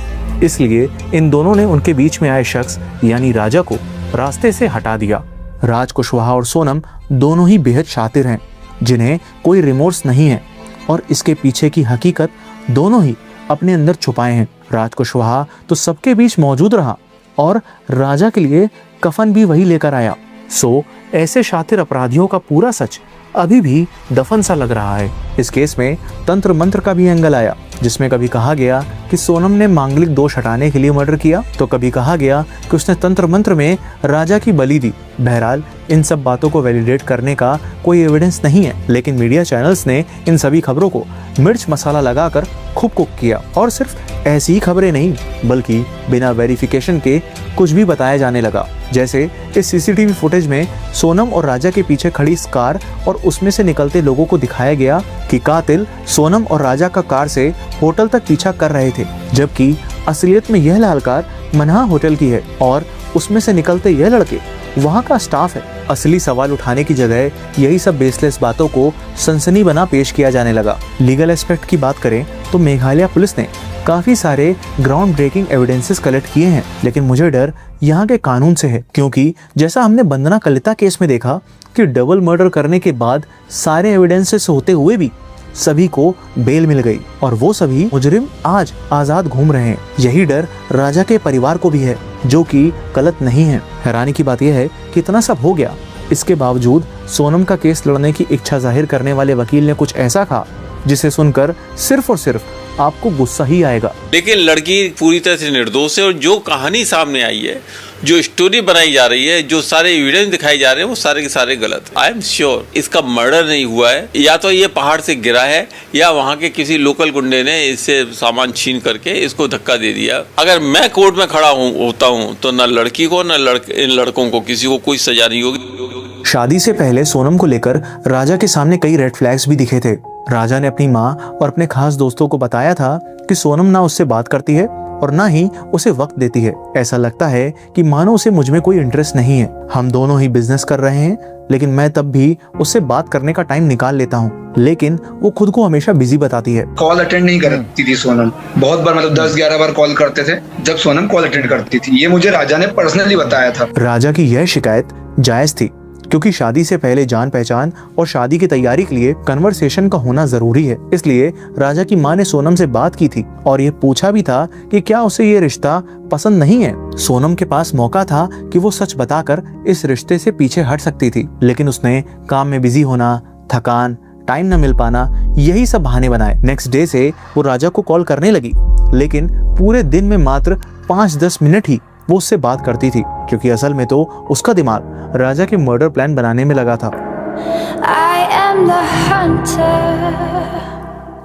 इसलिए इन दोनों ने उनके बीच में आए शख्स यानी राजा को रास्ते से हटा दिया। राज कुशवाहा और सोनम दोनों ही बेहद शातिर हैं, जिन्हें कोई रिमोर्स नहीं है और इसके पीछे की हकीकत दोनों ही अपने अंदर छुपाए हैं। राज कुशवाहा तो सबके बीच मौजूद रहा और राजा के लिए कफन भी वही लेकर आया। सो ऐसे शातिर अपराधियों का पूरा सच अभी भी दफन सा लग रहा है। इस केस में तंत्र मंत्र का भी एंगल आया, जिसमें कभी कहा गया कि सोनम ने मांगलिक दोष हटाने के लिए मर्डर किया, तो कभी कहा गया कि उसने तंत्र मंत्र में राजा की बलि दी। बहरहाल इन सब बातों को वैलिडेट करने का कोई एविडेंस नहीं है, लेकिन मीडिया चैनल्स ने इन सभी खबरों को मिर्च मसाला लगाकर खूब कुक किया। और सिर्फ ऐसी ही खबरें नहीं, बल्कि बिना वेरिफिकेशन के कुछ भी बताया जाने लगा। जैसे इस सीसीटीवी फुटेज में सोनम और राजा के पीछे खड़ी इस कार और उसमें से निकलते लोगों को दिखाया गया कि कातिल सोनम और राजा का कार से होटल तक पीछा कर रहे थे, जबकि असलियत में यह लाल कार मनहा होटल की है और उसमें से निकलते यह लड़के वहाँ का स्टाफ है। असली सवाल उठाने की जगह यही सब बेसलेस बातों को सनसनी बना पेश किया जाने लगा। लीगल एस्पेक्ट की बात करें तो मेघालय पुलिस ने काफी सारे ग्राउंड ब्रेकिंग एविडेंसेस कलेक्ट किए हैं, लेकिन मुझे डर यहाँ के कानून से है, क्योंकि जैसा हमने बंदना कलिता केस में देखा कि डबल मर्डर करने के बाद सारे एविडेंसेस होते हुए भी सभी को बेल मिल गई और वो सभी मुजरिम आज आजाद घूम रहे हैं। यही डर राजा के परिवार को भी है, जो कि गलत नहीं है। हैरानी की बात यह है कि इतना सब हो गया, इसके बावजूद सोनम का केस लड़ने की इच्छा जाहिर करने वाले वकील ने कुछ ऐसा कहा जिसे सुनकर सिर्फ और सिर्फ आपको गुस्सा ही आएगा। लेकिन लड़की पूरी तरह से निर्दोष है और जो कहानी सामने आई है, जो स्टोरी बनाई जा रही है, जो सारे एविडेंस दिखाए जा रहे हैं, वो सारे के सारे गलत है। आई एम श्योर इसका मर्डर नहीं हुआ है, या तो ये पहाड़ से गिरा है या वहाँ के किसी लोकल गुंडे ने इससे सामान छीन करके इसको धक्का दे दिया। अगर मैं कोर्ट में खड़ा होता हूँ तो न लड़की को न इन लड़कों को किसी को कोई सजा नहीं होगी। शादी से पहले सोनम को लेकर राजा के सामने कई रेड फ्लैग्स भी दिखे थे। राजा ने अपनी माँ और अपने खास दोस्तों को बताया था कि सोनम ना उससे बात करती है और ना ही उसे वक्त देती है। ऐसा लगता है कि मानो उसे मुझ में कोई इंटरेस्ट नहीं है। हम दोनों ही बिजनेस कर रहे हैं, लेकिन मैं तब भी उससे बात करने का टाइम निकाल लेता हूँ, लेकिन वो खुद को हमेशा बिजी बताती है। कॉल अटेंड नहीं करती थी सोनम, बहुत बार मतलब 10-11 बार कॉल करते थे जब सोनम कॉल अटेंड करती थी। ये मुझे राजा ने पर्सनली बताया था। राजा की यह शिकायत जायज थी, क्योंकि शादी से पहले जान पहचान और शादी की तैयारी के लिए कन्वर्सेशन का होना जरूरी है। इसलिए राजा की माँ ने सोनम से बात की थी और ये पूछा भी था कि क्या उसे ये रिश्ता पसंद नहीं है। सोनम के पास मौका था कि वो सच बताकर इस रिश्ते से पीछे हट सकती थी, लेकिन उसने काम में बिजी होना, थकान, टाइम न मिल पाना, यही सब बहाने बनाए। नेक्स्ट डे से वो राजा को कॉल करने लगी, लेकिन पूरे दिन में मात्र 5-10 मिनट ही वो उससे बात करती थी, क्योंकि असल में तो उसका दिमाग राजा के मर्डर प्लान बनाने में लगा था।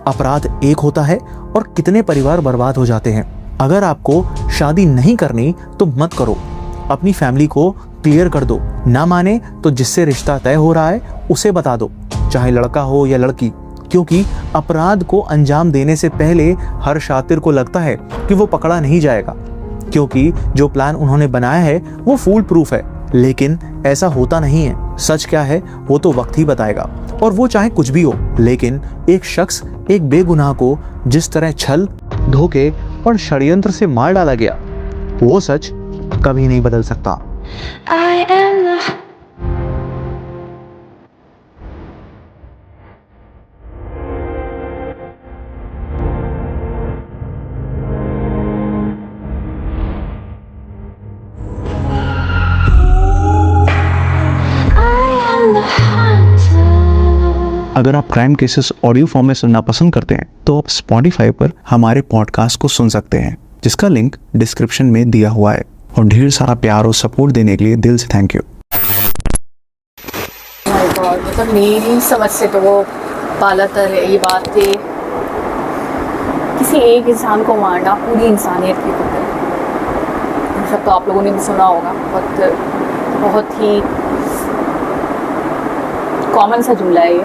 अपराध एक होता है और कितने परिवार बर्बाद हो जाते हैं। अगर आपको शादी नहीं करनी तो मत करो, अपनी फैमिली को क्लियर कर दो। ना माने तो जिससे रिश्ता तय हो रहा है उसे बता दो, चाहे लड़का हो या लड़की, क्योंकि अपराध को अंजाम देने से पहले हर शातिर को लगता है कि वो पकड़ा नहीं जाएगा, क्योंकि जो प्लान उन्होंने बनाया है वो फूल प्रूफ है। लेकिन ऐसा होता नहीं है। सच क्या है वो तो वक्त ही बताएगा, और वो चाहे कुछ भी हो। लेकिन एक शख्स एक बेगुनाह को जिस तरह छल, धोखे और षड्यंत्र से मार डाला गया, वो सच कभी नहीं बदल सकता। अगर आप क्राइम केसेस ऑडियो फॉर्म में सुनना पसंद करते हैं तो आप Spotify पर हमारे पॉडकास्ट को सुन सकते हैं, जिसका लिंक डिस्क्रिप्शन में दिया हुआ है। और ढेर सारा प्यार और सपोर्ट देने के लिए दिल से थैंक यू। मतलब मेरी समझ से तो वो पालातर है। ये बात थी, किसी एक इंसान को मारना पूरी इंसानियत की कुछ है। सब तो आप लोगों ने भी सुना होगा, बहुत ही कॉमन सा जुमला है ये,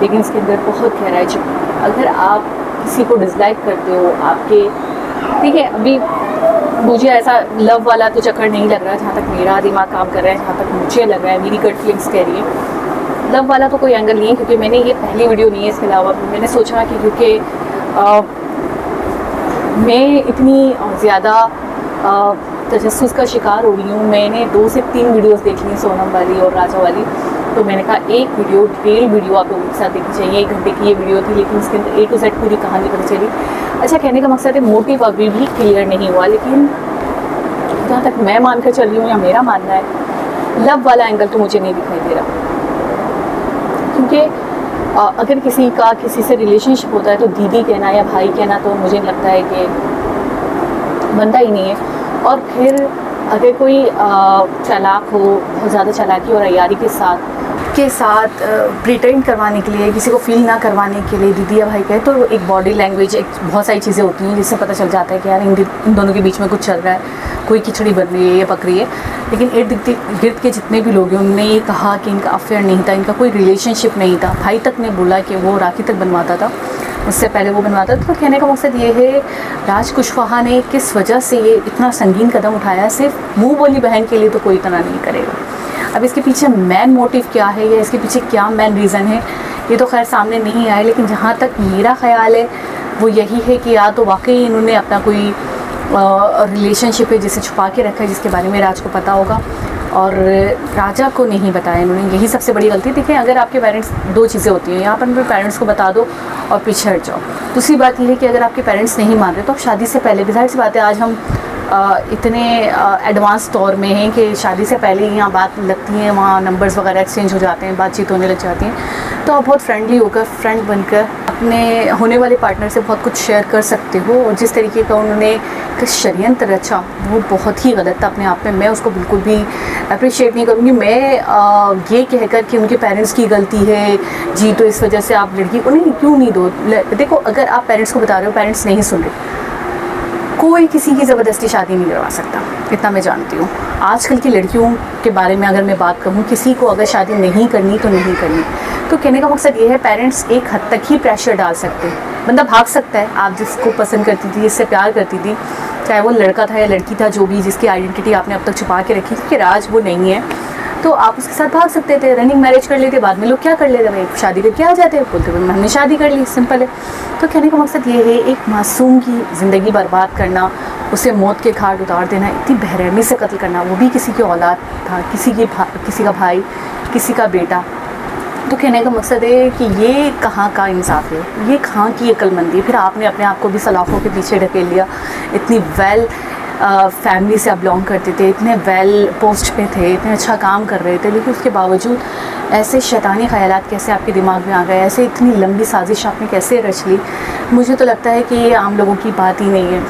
लेकिन इसके अंदर बहुत गहराई छुपी है। अगर आप किसी को डिसलाइक करते हो, आपके ठीक है, अभी मुझे ऐसा लव वाला तो चक्कर नहीं लग रहा, जहाँ तक मेरा दिमाग काम कर रहा है, जहाँ तक मुझे लग रहा है, मेरी गट फीलिंग्स कह रही है, लव वाला तो कोई एंगल नहीं है, क्योंकि मैंने ये पहली वीडियो नहीं है। इसके अलावा मैंने सोचा कि क्योंकि मैं इतनी ज़्यादा तजस्सुस का शिकार हो रही हूँ, मैंने 2 से 3 वीडियोस देख ली सोनम वाली और राजा वाली, तो मैंने कहा एक वीडियो, डिटेल वीडियो आप लोगों के साथ देखनी चाहिए। 1 घंटे की ये वीडियो थी, लेकिन इसके अंदर A to Z पूरी कहानी पता चली। अच्छा, कहने का मकसद है मोटिव अभी भी क्लियर नहीं हुआ, लेकिन जहाँ तक मैं मानकर चल रही हूँ या मेरा मानना है, लव वाला एंगल तो मुझे नहीं दिखाई दे रहा, क्योंकि अगर किसी का किसी से रिलेशनशिप होता है तो दीदी कहना या भाई कहना तो मुझे लगता है कि बनता ही नहीं है। और फिर अगर कोई चालाक हो, बहुत ज़्यादा चालाकी और अय्यारी के साथ प्रिटेंड करवाने के लिए, किसी को फील ना करवाने के लिए दीदी या भाई कहे, तो एक बॉडी लैंग्वेज, एक बहुत सारी चीज़ें होती हैं जिससे पता चल जाता है कि यार इन दोनों के बीच में कुछ चल रहा है, कोई खिचड़ी बन रही है या पक रही है। लेकिन इर्द गिर्द के जितने भी लोग हैं उन्होंने ये कहा कि इनका अफेयर नहीं था, इनका कोई रिलेशनशिप नहीं था। भाई तक ने बोला कि वो राखी तक बनवाता था, उससे पहले वो बनवाता था। तो कहने का मकसद ये है, राज कुशवाहा ने किस वजह से ये इतना संगीन कदम उठाया, सिर्फ मुँह बोली बहन के लिए तो कोई इतना नहीं करेगा। अब इसके पीछे मैन मोटिव क्या है या इसके पीछे क्या मैन रीज़न है, ये तो खैर सामने नहीं आया, लेकिन जहाँ तक मेरा ख्याल है वो यही है कि या तो वाकई इन्होंने अपना कोई रिलेशनशिप है जिसे छुपा के रखा है, जिसके बारे में राज को पता होगा और राजा को नहीं बताया इन्होंने। यही सबसे बड़ी गलती। देखिए, अगर आपके पेरेंट्स, 2 चीज़ें होती हैं, यहाँ पर अपने पेरेंट्स को बता दो और पीछे हट जाओ। दूसरी बात यह है कि अगर आपके पेरेंट्स नहीं मान रहे तो आप शादी से पहले भी, जाहिर सी बात है आज हम इतने एडवांस दौर में हैं कि शादी से पहले ही यहाँ बात लगती है, वहाँ नंबर्स वगैरह एक्सचेंज हो जाते हैं, बातचीत होने लग जाती है, तो आप बहुत फ्रेंडली होकर, फ्रेंड बनकर अपने होने वाले पार्टनर से बहुत कुछ शेयर कर सकते हो। और जिस तरीके का उन्होंने षड्यंत्र रचा वो बहुत ही गलत था अपने आप में। मैं उसको बिल्कुल भी अप्रिशिएट नहीं करूँगी। मैं ये कहकर कि उनके पेरेंट्स की गलती है जी, तो इस वजह से आप लड़की को नहीं, क्यों नहीं दो। देखो, अगर आप पेरेंट्स को बता रहे हो, पेरेंट्स नहीं सुन रहे, कोई किसी की ज़बरदस्ती शादी नहीं करवा सकता, इतना मैं जानती हूँ। आजकल की लड़कियों के बारे में अगर मैं बात कहूँ, किसी को अगर शादी नहीं करनी तो नहीं करनी। तो कहने का मकसद ये है, पेरेंट्स एक हद तक ही प्रेशर डाल सकते हैं। बंदा भाग सकता है, आप जिसको पसंद करती थी, जिससे प्यार करती थी, चाहे वो लड़का था या लड़की था, जो भी, जिसकी आइडेंटिटी आपने अब तक छुपा के रखी थी कि राज वो नहीं है, तो आप उसके साथ भाग सकते थे, रनिंग मैरिज कर लेते। बाद में लोग क्या कर लेते, भाई शादी करके आ जाते, बोलते हमने शादी कर ली, सिंपल है। तो कहने का मकसद ये है, एक मासूम की ज़िंदगी बर्बाद करना, उसे मौत के घाट उतार देना, इतनी बेरहमी से कत्ल करना, वो भी किसी की औलाद था, किसी का भाई, किसी का बेटा। तो कहने का मकसद है कि ये कहाँ का इंसाफ है, ये कहाँ की अक्लमंदी है। फिर आपने अपने आप को भी सलाखों के पीछे ढकेल लिया। इतनी वेल फैमिली से आप बिलोंग करते थे, इतने वेल पोस्ट पे थे, इतने अच्छा काम कर रहे थे, लेकिन उसके बावजूद ऐसे शैतानी ख़यालात कैसे आपके दिमाग में आ गए, ऐसे इतनी लंबी साजिश आपने कैसे रच ली। मुझे तो लगता है कि ये आम लोगों की बात ही नहीं है।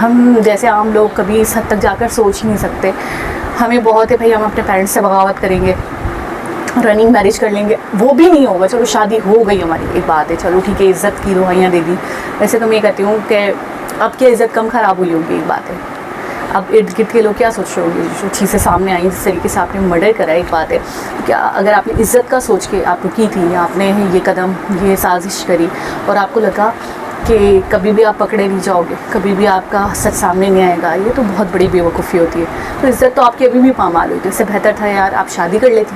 हम जैसे आम लोग कभी इस हद तक जाकर सोच ही नहीं सकते। हमें बहुत है भाई हम अपने पेरेंट्स से बगावत करेंगे, रनिंग मैरिज कर लेंगे, वो भी नहीं होगा। चलो शादी हो गई हमारी, एक बात है, चलो ठीक है, इज़्ज़त की दुआइयाँ दे दी। वैसे तो मैं कहती हूँ कि अब क्या इज़्ज़त कम ख़राब हुई होगी, एक बात है। अब इर्द गिर्द के लोग क्या सोच रहे होंगे, जो चीज़ें सामने आई जिस तरीके से आपने मर्डर करा, एक बात है। क्या अगर आपने इज़्ज़त का सोच के आप रुकी थी, आपने ये कदम, ये साजिश करी और आपको लगा कि कभी भी आप पकड़े नहीं जाओगे, कभी भी आपका सच सामने नहीं आएगा, ये तो बहुत बड़ी बेवकूफ़ी होती है। तो इज़्ज़त तो आपकी अभी भी पामाल हुई थी। इससे बेहतर था यार आप शादी कर लेती,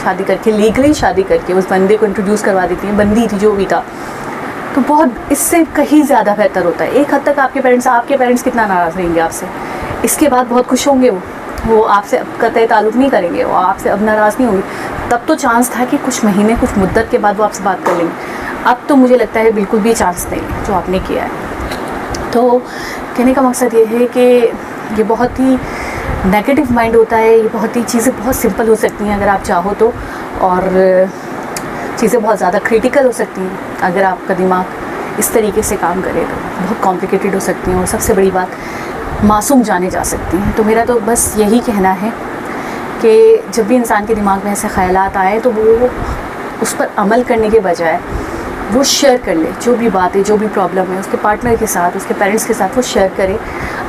शादी करके लीगली शादी करके उस बंदे को इंट्रोड्यूस करवा देती हैं, बंदी थी जो भी था, तो बहुत इससे कहीं ज़्यादा बेहतर होता है। एक हद तक आपके पेरेंट्स कितना नाराज़ रहेंगे आपसे, इसके बाद बहुत खुश होंगे, वो आपसे अब कतई ताल्लुक़ नहीं करेंगे, वो आपसे अब नाराज़ नहीं होंगे। तब तो चांस था कि कुछ महीने, कुछ मुद्दत के बाद वो आपसे बात कर लेंगे। अब तो मुझे लगता है बिल्कुल भी चांस नहीं है जो आपने किया है। तो कहने का मकसद ये है कि ये बहुत ही नेगेटिव माइंड होता है, ये बहुत ही चीज़ें बहुत सिंपल हो सकती हैं अगर आप चाहो तो, और चीज़ें बहुत ज़्यादा क्रिटिकल हो सकती हैं अगर आपका दिमाग इस तरीके से काम करे तो बहुत कॉम्प्लिकेटेड हो सकती हैं, और सबसे बड़ी बात मासूम जाने जा सकती हैं। तो मेरा तो बस यही कहना है कि जब भी इंसान के दिमाग में ऐसे ख़यालात आए तो वो उस पर अमल करने के बजाय वो शेयर कर ले, जो भी बात है, जो भी प्रॉब्लम है, उसके पार्टनर के साथ, उसके पेरेंट्स के साथ वो शेयर करे।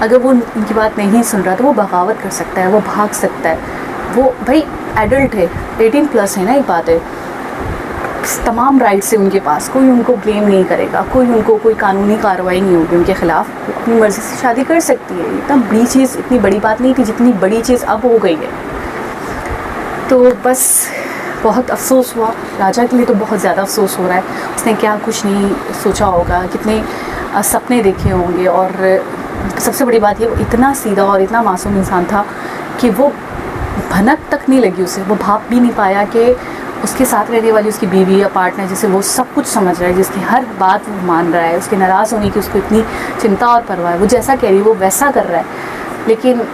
अगर वो उनकी बात नहीं सुन रहा तो वो बगावत कर सकता है, वो भाग सकता है। वो भाई एडल्ट है, 18+ है ना, एक बात है, तमाम राइट्स है उनके पास, कोई उनको ब्लेम नहीं करेगा, कोई कानूनी कार्रवाई नहीं होगी उनके ख़िलाफ़, अपनी मर्ज़ी से शादी कर सकती है। इतना बड़ी चीज़, इतनी बड़ी बात नहीं थी जितनी बड़ी चीज़ अब हो गई है। तो बस बहुत अफसोस हुआ राजा के लिए, तो बहुत ज़्यादा अफसोस हो रहा है। उसने क्या कुछ नहीं सोचा होगा, कितने सपने देखे होंगे, और सबसे बड़ी बात ये वो इतना सीधा और इतना मासूम इंसान था कि वो भनक तक नहीं लगी उसे, वो भाप भी नहीं पाया कि उसके साथ रहने वाली उसकी बीवी या पार्टनर जिसे वो सब कुछ समझ रहा है, जिसकी हर बात वो मान रहा है, उसके नाराज़ होने की उसको इतनी चिंता और परवाह है, वो जैसा कह रही है वो वैसा कर रहा है, लेकिन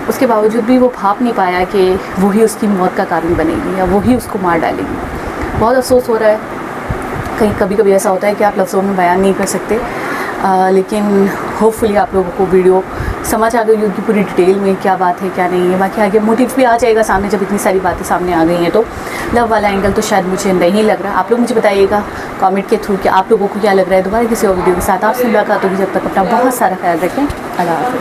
उसके बावजूद भी वो भाप नहीं पाया कि वही उसकी मौत का कारण बनेगी या वही उसको मार डालेगी। बहुत अफसोस हो रहा है। कभी कभी ऐसा होता है कि आप लफ्ज़ों में बयान नहीं कर सकते, लेकिन होपफुली आप लोगों को वीडियो समझ आ गई होगी पूरी डिटेल में क्या बात है क्या नहीं है। बाकी आगे मोटिव भी आ जाएगा सामने जब इतनी सारी बातें सामने आ गई हैं। तो लव वाला एंगल तो शायद मुझे नहीं लग रहा, आप लोग मुझे बताइएगा कमेंट के थ्रू कि आप लोगों को क्या लग रहा है। दोबारा किसी और वीडियो के साथ आपसे मुलाकात होगी, जब तक अपना बहुत सारा ख्याल रखें। अल्लाह हाफ़िज़।